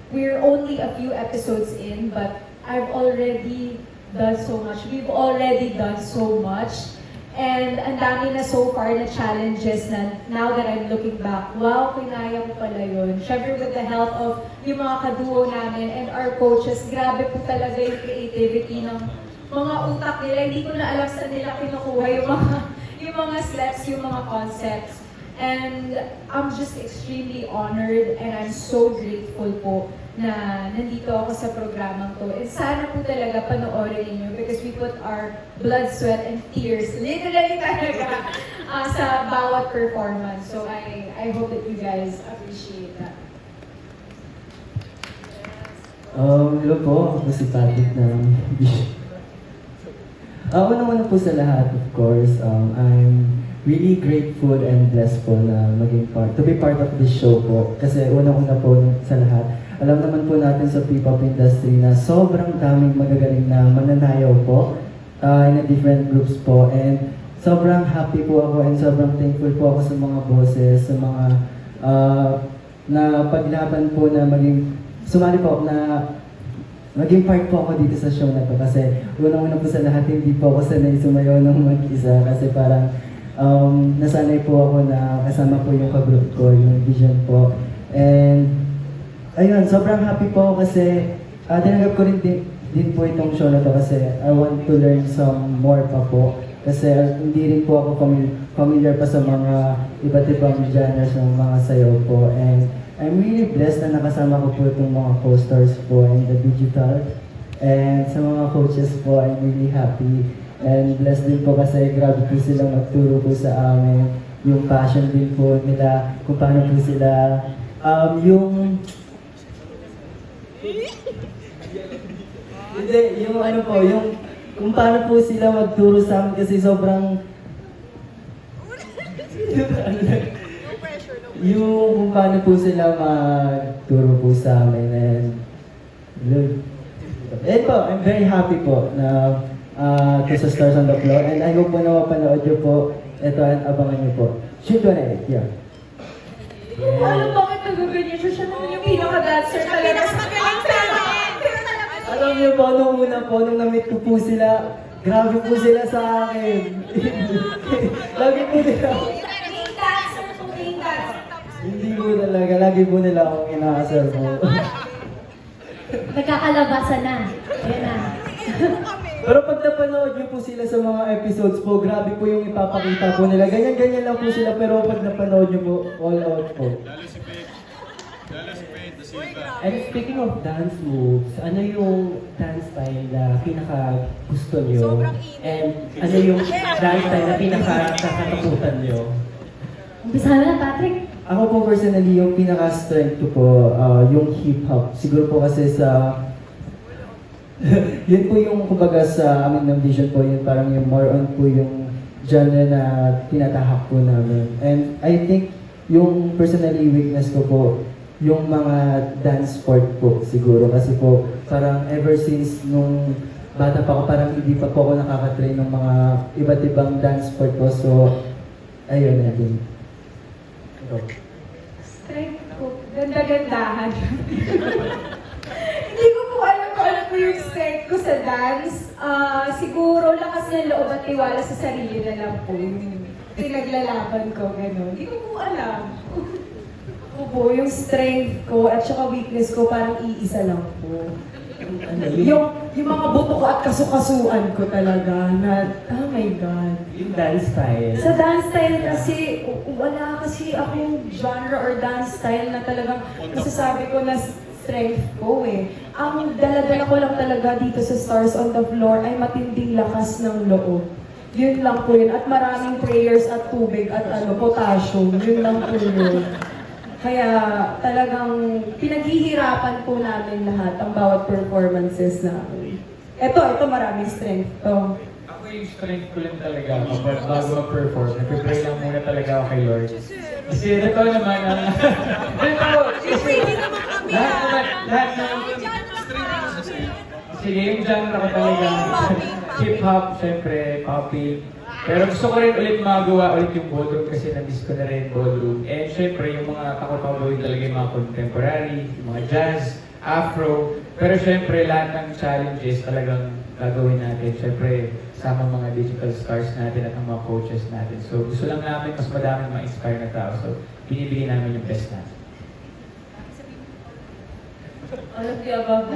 we're only a few episodes in, but I've already done so much. We've already done so much. And ang dami na so far na challenges na now that I'm looking back, wow, kinaya ko pala yun. Syempre with the help of yung mga kaduo namin and our coaches, grabe po talaga yung creativity ng mga utak nila. Hindi ko na alam saan nila kinukuha yung mga steps, yung mga concepts. And I'm just extremely honored and I'm so grateful po na nandito ako sa programang to. And sana po talaga panoorin niyo because we put our blood, sweat, and tears literally talaga sa bawat performance. So I hope that you guys appreciate that. Hello po, ako si Patrick ng Una-una po sa lahat, of course, I'm really grateful and blessed po na to be part of this show po. Kasi una-una po sa lahat, alam naman po natin sa P-pop industry na sobrang daming magagaling na mananayaw po in a different groups po. And sobrang happy po ako and sobrang thankful po ako sa mga bosses, sa mga na paglaban po na sumali po na maging part po ako dito sa show na to. Kasi unang-una po sa lahat, hindi po ako sanay sumayaw ng mag-isa kasi parang nasanay po ako na kasama po yung ka-group ko, yung vision po. And ayun, sobrang happy po ako kasi tinanggap ko rin din po itong show na to kasi I want to learn some more pa po. Kasi hindi rin po ako familiar pa sa mga iba't ibang genres ng mga sayaw po. And I'm really blessed na nakasama ko po itong mga co-stars po in the digital. And sa mga coaches po, I'm really happy. And blessed din po kasi grabe po sila magturo po sa amin. Yung passion din po nila, kung paano po sila, hindi, yung ano po, yung kung paano po sila magturo sa amin kasi sobrang yung kung paano po sila magturo po sa amin and po, I'm very happy po na to sa Stars on the Floor and I hope po na mapanood nyo po ito and abangan nyo po. Shoot 1 yeah. Alam bakit nagaganyan siya? Siya naman yung pinaka-dancer talaga. Alam niyo po, nung una po, nung na-meet ko po sila, grabe po sila sa akin. Lagi po nila. Hindi po talaga, lagi po nila akong inaasar po. Nagkakalabasan na. Ayan na. Pero pag napanood niyo po sila sa mga episodes po, grabe po yung ipapakita po nila. Ganyan-ganyan lang po sila, pero pag napanood niyo po, all out po. And speaking of dance moves, ano yung dance style na pinaka-gusto nyo? And ano yung dance style na pinaka-kakatakutan nyo? Umpisa na, Patrick. Ako po personally, yung pinaka-strength ko po, yung hip-hop. Siguro po kasi sa yun po yung kumbaga sa amin ng vision po, yun parang yung more on po yung genre na tinatahak po namin. And I think yung personally weakness ko po, yung mga dance sport po siguro. Kasi po, parang ever since nung bata pa ako, parang hindi pa po ako nakaka-train ng mga iba't ibang dance sport po. So, ayun na din. Strength ko, ganda-gandahan. Hindi ko po alam kung ano po yung strength ko sa dance. Siguro lakas ng loob at tiwala sa sarili na lang po yung pinaglalaban ko, gano'n. Hindi ko po alam. Ako po, yung strength ko at saka weakness ko parang iisa lang po. Yung mga buto ko at kasukasuan ko talaga na, oh my God. Yung dance style. Sa dance style kasi, wala kasi akong genre or dance style na talagang masasabi ko na strength ko eh. Ang dala-dala ko lang talaga dito sa Stars on the Floor ay matinding lakas ng loob. Yun lang po yun. At maraming prayers at tubig at potassium. Yun lang po yun. Kaya talagang pinaghihirapan po namin lahat ang bawat performances namin. Ito maraming strength to. Ako yung strength ko lang talaga kapag bago mag-perform, nagpipray lang muna talaga ako kay Lord. Kasi ito naman ang... lahat ng... Sige, yung genre ko talaga. Hip-hop, syempre, poppy. Pero gusto ko rin ulit magawa ulit yung ballroom kasi na-miss ko na rin ballroom. And syempre, yung mga kakapagawin talaga yung mga contemporary, yung mga jazz, afro. Pero syempre, lahat ng challenges talagang gagawin natin. Syempre, sama mga digital stars natin at ang mga coaches natin. So gusto lang namin mas madaming ma-inspire na tao. So binibigay namin yung best natin. All of the above.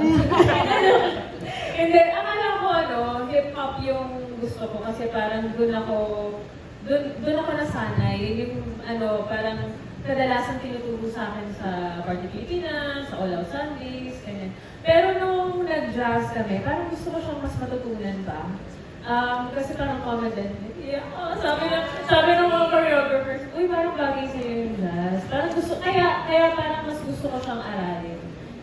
Hindi, akala ko hip-hop yung gusto ko kasi parang doon ako nasanay. Yun yung parang kadalasan tinuturo sa akin sa Party Pilipinas, sa All Out Sundays, ganyan. Pero nung nag-jazz kami, parang gusto ko siyang mas matutunan pa. Kasi parang confident. Yeah, sabi ng mga choreographers, uy, parang bagay sa'yo yung jazz. Parang kaya parang mas gusto ko siyang aralin.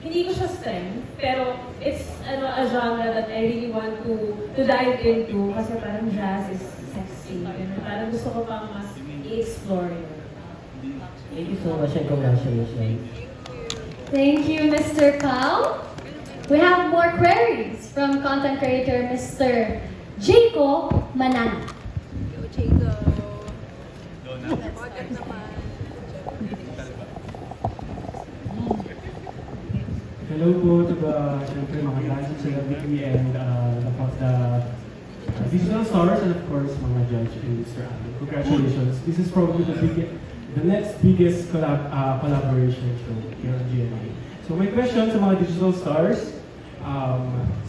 Hindi ko siya strength, pero it's a genre that I really want to dive into kasi parang jazz is sexy. Parang gusto ko pang mas i-explore yun. Thank you so much and congratulations. Thank you, Mr. Pao. We have more queries from content creator Mr. Jacob Manana. Go, Jacob. Podcast naman. Hello po to the mga dancing celebrity and the digital stars and of course mga judge and Mr. Allen. Congratulations. This is probably the next biggest collaboration show here on GMA. So my question sa mga digital stars,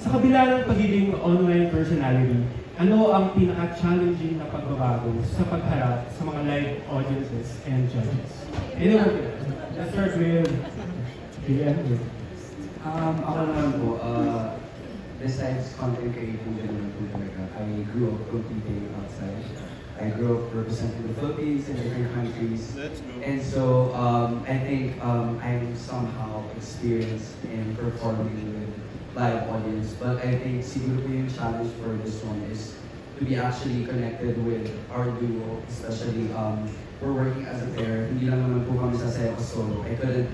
sa kabila ng pagiging online personality, ano ang pinaka-challenging na pagbabago sa pagharap sa mga live audiences and judges? Anyway, let's start with BM. Ako naman po, besides content creating din po talaga, I grew up competing outside. I grew up representing the Philippines in different countries. And so, I think I'm somehow experienced in performing with live audience. But I think siguro po yung challenge for this one is to be actually connected with our duo, especially we're working as a pair. Hindi lang naman po kami sasayaw solo. I couldn't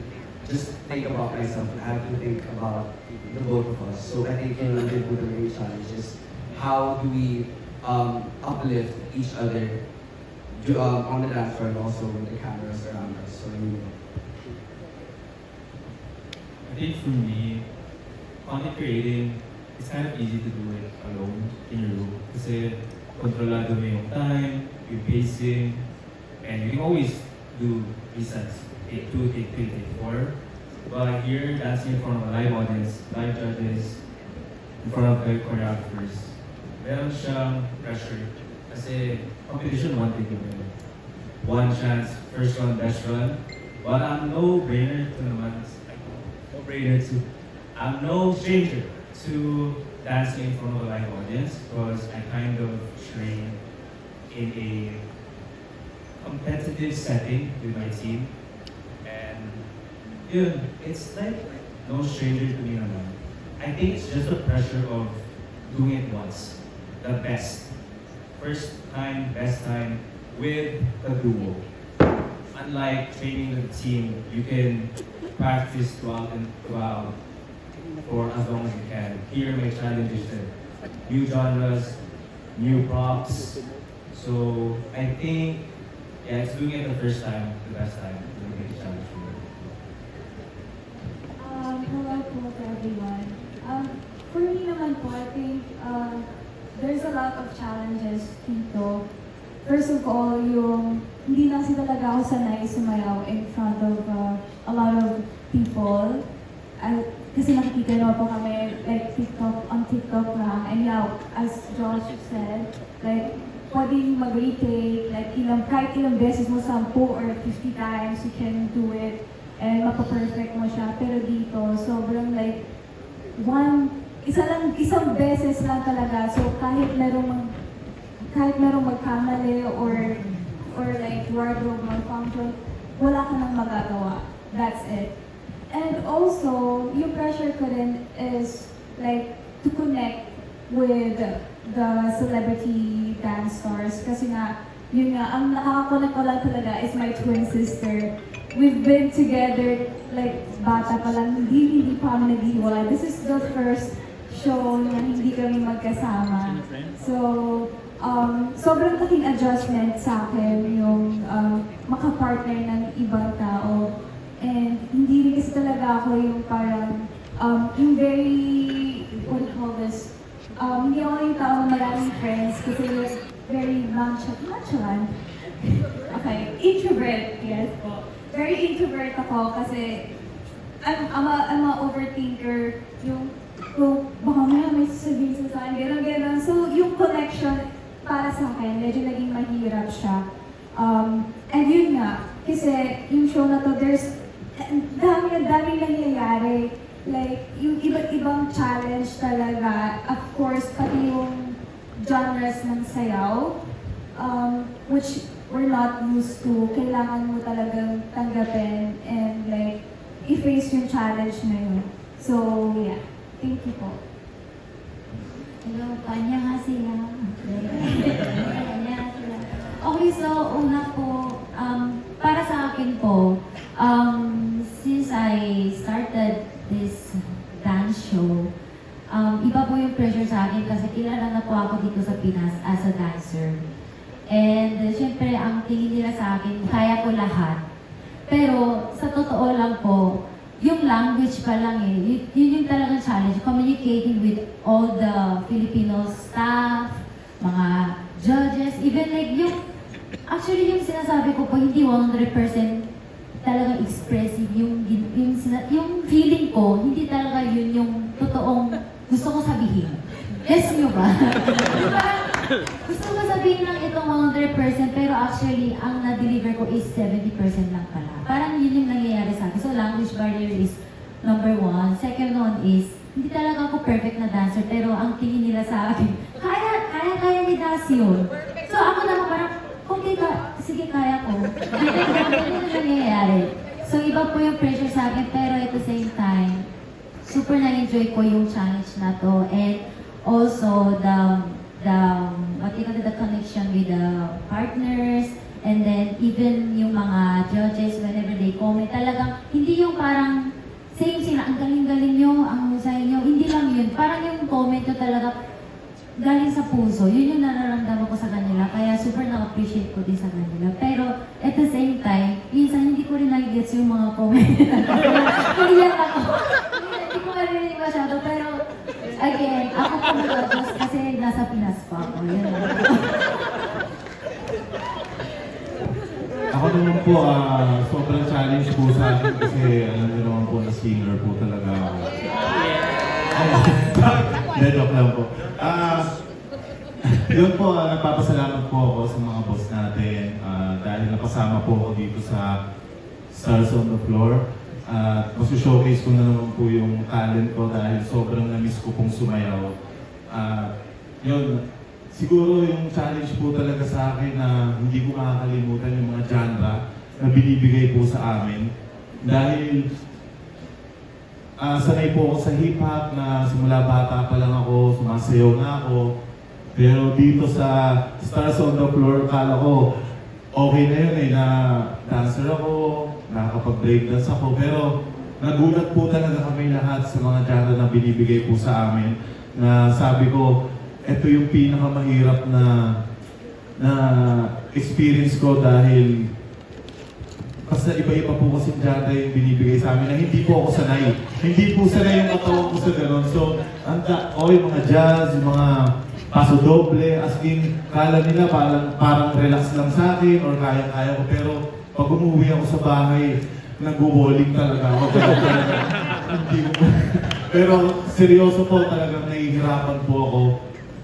just think about myself, I have to think about the both of us. So I think yun lang din po the main challenge is how do we uplift each other on the dance floor and also with the cameras around us. So I think for me, content creating, it's kind of easy to do it alone in your room. Kasi kontrolado mo yung time, yung pacing, and you can always do resets. Take 2, take 3, take 4. But here, dancing in front of a live audience, live judges, in front of the choreographers, meron siyang pressure. Kasi competition, one thing to win. One chance, first run, best run. But I'm no stranger to dancing in front of a live audience because I kind of train in a competitive setting with my team. Yun, it's like no stranger to me naman. I think it's just the pressure of doing it once. The best. First time, best time with the duo. unlike training with a team, you can practice throughout for as long as you can. Here, my challenge is new genres, new props. So I think, yeah, it's doing it the first time, the best time. It's a big challenge for me. Hello po to everyone. For me naman po, I think there's a lot of challenges dito. First of all, yung hindi na kasi talaga ako sanay sumayaw in front of a lot of people. Kasi nakikita naman po kami like on TikTok lang. And yeah, as Josh said, like pwedeng mag-retake, like kahit ilang beses mo, 10 or 50 times, you can do it and mapaperfect mo siya. Pero dito, sobrang like isang beses lang talaga. So kahit merong magkamali or like wardrobe malfunction, wala ka nang magagawa. That's it. And also, yung pressure ko rin is like to connect with the celebrity dance stars. Kasi nga, yun nga, ang nakakakonect ko lang talaga is my twin sister. We've been together like bata pa lang, hindi pa kami naghiwalay. This is the first show na hindi kami magkasama. So, sobrang laking adjustment sa akin yung makapartner ng ibang tao. And hindi rin kasi talaga ako yung parang, yung very, what do you call this? Hindi ako yung tao na maraming friends kasi very nonchalant. Okay, introvert, yes po. Very introvert ako kasi I'm a overthinker. Yung, kung baka may sasabihin sa akin, gano'n. So, yung connection, para sa akin, medyo naging mahirap siya. And yun nga, kasi yung show na to, there's daming nangyayari. Like, yung iba't ibang challenge talaga. Of course, pati yung genres ng sayaw, which we're not used to. Kailangan mo talagang tanggapin and like, i-face yung challenge na yun. So, yeah. Thank you po. Hello, annyeonghaseyo. Okay, so una po, para sa akin po, since I started this dance show, iba po yung pressure sa akin kasi kilala na po ako dito sa Pinas as a dancer. And syempre, ang tingin nila sa akin, kaya ko lahat. Pero sa totoo lang po, yung language pa lang yun yung talagang challenge, communicating with all the Filipino staff, mga judges, even like actually yung sinasabi ko po, hindi 100% talagang expressive, yung feeling ko, hindi talaga yun yung totoong gusto ko sabihin. Guess nyo ba? Gusto ko sabihin lang itong 100%, pero actually, ang na-deliver ko is 70% lang pala. Parang yun yung nangyayari sa akin. So, language barrier is number 1. Second one is, hindi talaga ako perfect na dancer, pero ang tingin nila sa akin, kaya ni Dasi yun. So, ako naman parang, okay ka, sige, kaya ko. Ganyan yung nangyayari. So, iba po yung pressure sa akin, pero at the same time, super na-enjoy ko yung challenge na to. And also, the connection with the partners, and then even yung mga judges, whenever they comment, talagang hindi yung parang same sila, ang galing-galing nyo, ang husay nyo, hindi lang yun. Parang yung comment nyo talaga galing sa puso. Yun yung nararamdaman ko sa kanila, kaya super na-appreciate ko din sa kanila. Pero at the same time, minsan hindi ko rin nagigets yung mga comment nila. Iyak ako. Hindi ko marinig masyado, pero again, ako po mag-adjust kasi nasa Pinas pa ako. Yan lang. Ako naman po, sobrang challenge po sa akin kasi alam niyo naman po na singer po talaga ako. Joke lang po. Yun po, nagpapasalamat po ako sa mga boss natin dahil napasama po ako dito sa Stars on the Floor. Masu-showcase ko na naman po yung talent ko dahil sobrang na-miss ko pong sumayaw. Yun, siguro yung challenge po talaga sa akin na hindi ko makakalimutan yung mga genre na binibigay po sa amin. Dahil sanay po ako sa hip-hop na simula bata pa lang ako, sumasayaw na ako. Pero dito sa Stars on the Floor, kala ko okay na yun na dancer ako, nakakapag-breakdance ako, pero nagulat po talaga kami lahat sa mga genre na binibigay po sa amin, na sabi ko, ito yung pinakamahirap na experience ko dahil basta iba-iba po kasi genre yung binibigay sa amin na hindi po ako sanay. Hindi po sanay yung katawan ko sa ganun. So, yung mga jazz, yung mga paso doble, as in, kala nila parang relax lang sa akin or kaya-kaya ko. Pero pag umuwi ako sa bahay, nag-walling talaga ako. Pero seryoso po talagang nahihirapan po ako.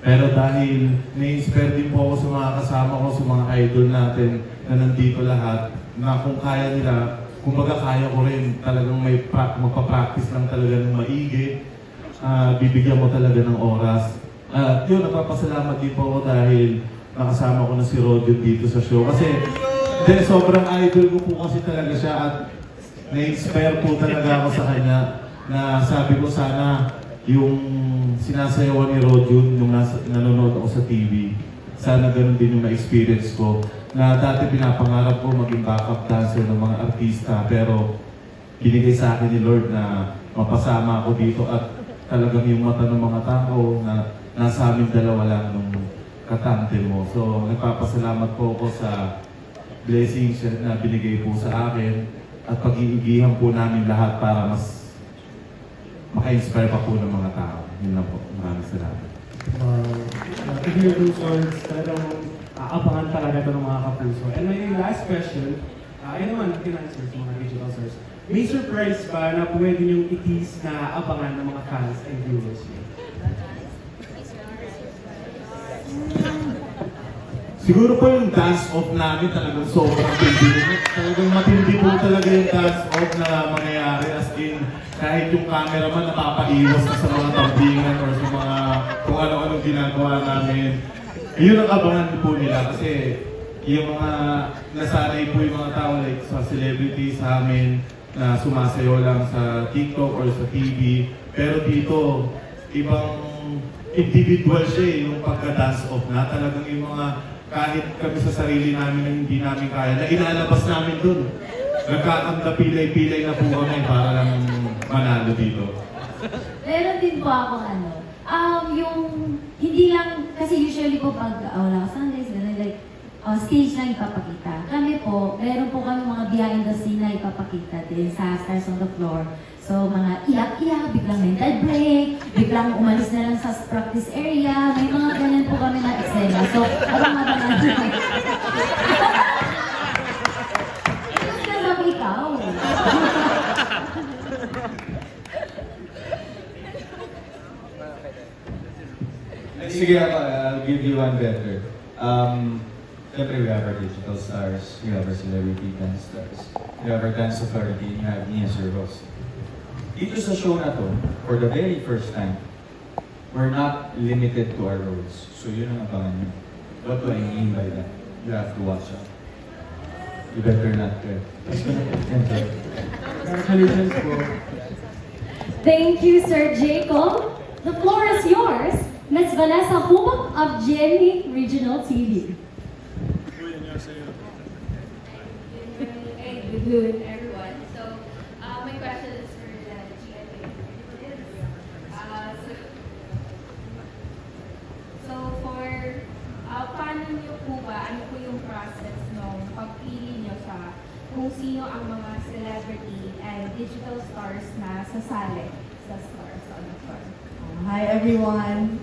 Pero dahil na-inspire din po ako sa mga kasama ko, sa mga idol natin na nandito lahat, na kung kaya nila, kumbaga kaya ko rin talagang magpa-practice lang talaga ng maigi, bibigyan mo talaga ng oras. Yun, napapasalamat din po ako dahil nakasama ko na si Rodion dito sa show. Kasi sobrang idol ko po kasi talaga siya at na-inspire po talaga ako sa kanya na sabi ko sana yung sinasayawan ni Rodion nung nanonood ako sa TV, sana ganun din yung ma-experience ko. Na dati pinapangarap ko maging backup dancer ng mga artista, pero binigay sa akin ni Lord na mapasama ako dito at talagang yung mata ng mga tao na nasa amin dalawa lang nung katante mo. So nagpapasalamat po ako sa blessings na binigay po sa akin at pag-iigihan po namin lahat para mas maka-inspire pa po ng mga tao. Yun lang po. Maraming salamat. To hear those words, talagang aabangan talaga ito ng mga kapuso. And my last question, ayun naman, natin-answer sa mga digital stars. May surprise ba na pwede niyong i-tease na abangan ng mga fans and viewers niyo? Siguro po yung dance-off namin talagang sobrang tindi. Talagang matindi po talaga yung dance-off na mangyayari. As in, kahit yung cameraman napapaiwas na sa mga tambingan or sa mga kung ano-anong ginagawa namin. Yun ang abangan po nila kasi yung mga nasanay po yung mga tao like sa celebrity sa amin na sumasayo lang sa TikTok or sa TV. Pero dito, ibang individual siya yung pagka-dance off na talagang yung mga kahit kami sa sarili namin na hindi namin kaya, na ilalabas namin dun. Nagkakanda pilay-pilay na po kami para lang manalo dito. Meron din po ako yung hindi lang, kasi usually po pag wala ka Sundays, like, stage lang ipapakita. Kami po, meron po kami mga behind the scene na ipapakita din sa Stars on the Floor. So, mga iyak-iyak, biglang mental break, biglang umalis na lang sa practice area, may mga ganyan po kami na eksena. So, abang-abangan nyo. Ano sinasabi ikaw? Sige, I'll give you one better. Siyempre, we have our digital stars, we have our celebrity dance stars, we have our dance authority, and you have me as your host. Dito sa show na to, for the very first time, we're not limited to our roles. So yun ang abangan nyo. What do I mean by that? You have to watch out. You better not care. Congratulations po. Thank you, Sir Jacob. The floor is yours. Ms. Vanessa Hubak of GMA Regional TV. Hey, good everyone. So, my question is for the GMA. So for paano niyo po ba, ano po yung process nung pagpili niyo sa kung sino ang mga celebrity and digital stars na sasali sa Stars on the Floor? Hi everyone.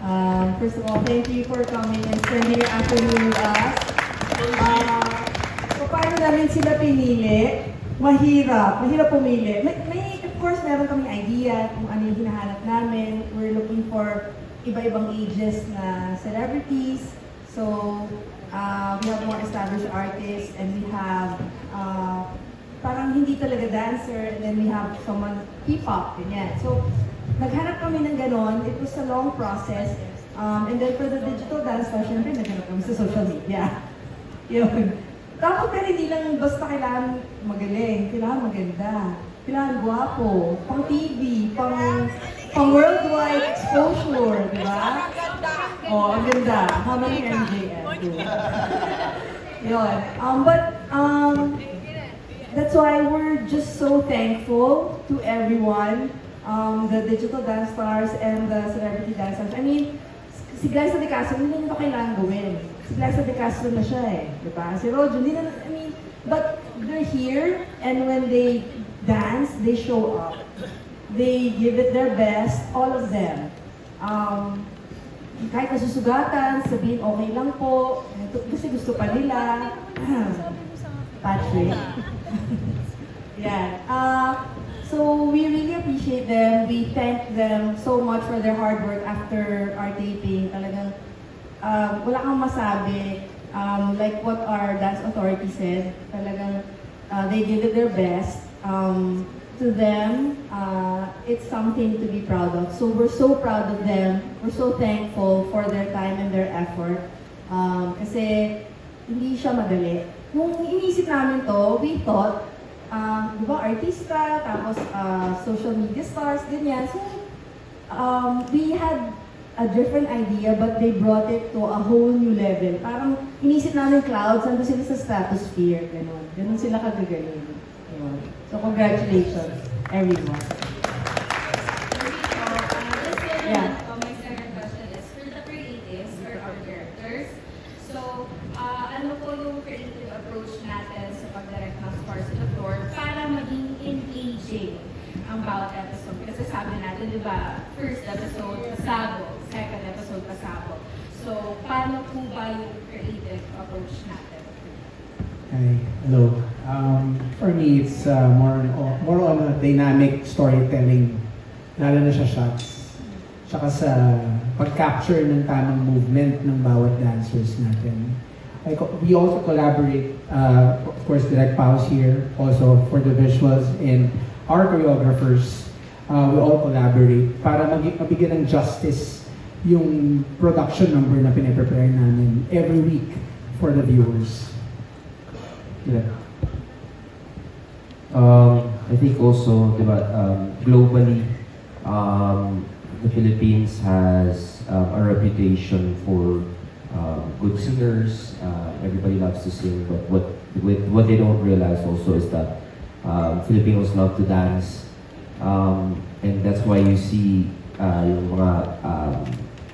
First of all, thank you for coming and spending your afternoon with us. So paano namin sila pinili? Mahirap pumili. Of course, meron kaming idea kung ano yung hinahanap namin. We're looking for iba-ibang ages na celebrities. So, we have more established artists and we have parang hindi talaga dancer and then we have someone P-pop, ganyan. So, naghanap kami ng ganon. It was a long process. And then for the digital dance, syempre naghanap kami sa social media. Yun. Tapos pero hindi lang basta kailangan magaling, kailangan maganda, kailangan gwapo, pang TV, pang worldwide exposure, di ba? Oh, ang ganda. How many MJF? Yun. That's why we're just so thankful to everyone, the digital dance stars and the celebrity dancers. I mean, si Glyza De Castro, hindi na ito kailangan gawin. Si Glyza De Castro na siya eh. Diba? Si Rojo, hindi na, I mean, but they're here and when they dance, they show up. They give it their best, all of them. Kahit nasusugatan, sabihin okay lang po, kasi gusto pa nila. Patrick. Yeah. So we really appreciate them. We thank them so much for their hard work after our taping. Talagang wala kang masabi. Like what our dance authority said, talagang they give it their best. To them, it's something to be proud of. So we're so proud of them. We're so thankful for their time and their effort. Kasi hindi siya madali. Nung inisip namin to, we thought, di ba, artista, tapos social media stars, ganyan. So, we had a different idea, but they brought it to a whole new level. Parang inisip namin clouds, nandun sila sa stratosphere, gano'n. Gano'n sila kagagaling. So, congratulations, everyone. Yeah. My second question is for the creatives or our characters. So, ano po yung creative approach natin sa pag-direct ng Stars on the Floor para maging engaging ang bawat episode? Kasi sabi natin, di ba, first episode pasabog, second episode pasabog. So, paano po ba yung creative approach natin? Hi, hello. For me, it's more on a dynamic storytelling, lalo na sa shots, tsaka sa pag-capture ng tamang movement ng bawat dancers natin. We also collaborate, of course, Direct Paus here, also for the visuals, and our choreographers, we all collaborate para mabigyan ng justice yung production number na pinaprepare namin every week for the viewers. Yeah. I think also, diba, globally, the Philippines has a reputation for good singers. Everybody loves to sing, but what they don't realize also is that Filipinos love to dance, and that's why you see yung mga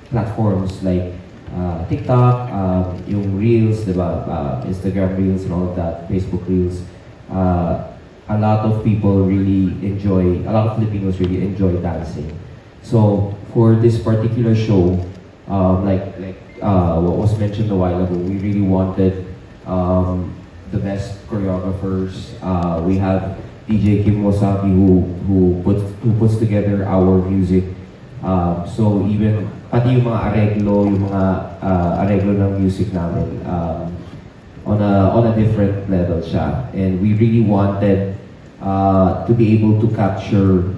platforms like TikTok, yung Reels, diba, Instagram Reels and all of that, Facebook Reels. A lot of people really enjoy, a lot of Filipinos really enjoy dancing. So for this particular show, like what was mentioned a while ago, we really wanted the best choreographers. We have DJ Kim Wasabi who puts together our music. So even pati yung mga areglo, ng music namin, on a different level siya. And we really wanted to be able to capture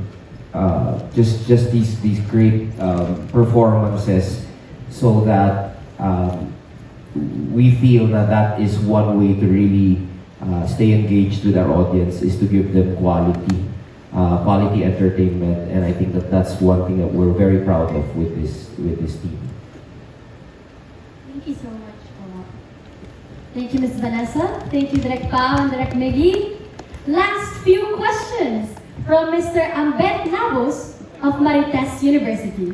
just these great performances, so that we feel that is one way to really stay engaged with our audience, is to give them quality entertainment, and I think that's one thing that we're very proud of with this team. Thank you so much. Thank you, Ms. Vanessa. Thank you, Direk Pao and Direk Miggy. Last few questions from Mr. Ambet Nabos of Marites University.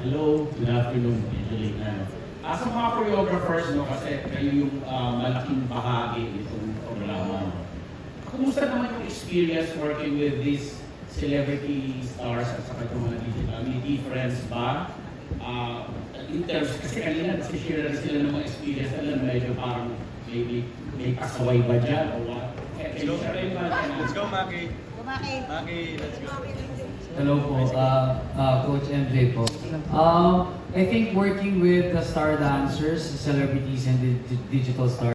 Hello, good afternoon, Angelina. Sa mga choreographers, no, kasi kayo yung malaking bahagi itong programa. Kumusta naman yung experience working with these celebrity stars at saka itong mga digital? May difference ba? In terms, kasi kanina nag-share na sila ng mga experience nila na medyo parang may pasaway ba dyan o what? Let's go, Maki. Maki, let's go. Hello po, Coach MJ po. I think working with the star dancers, celebrities, and the digital stars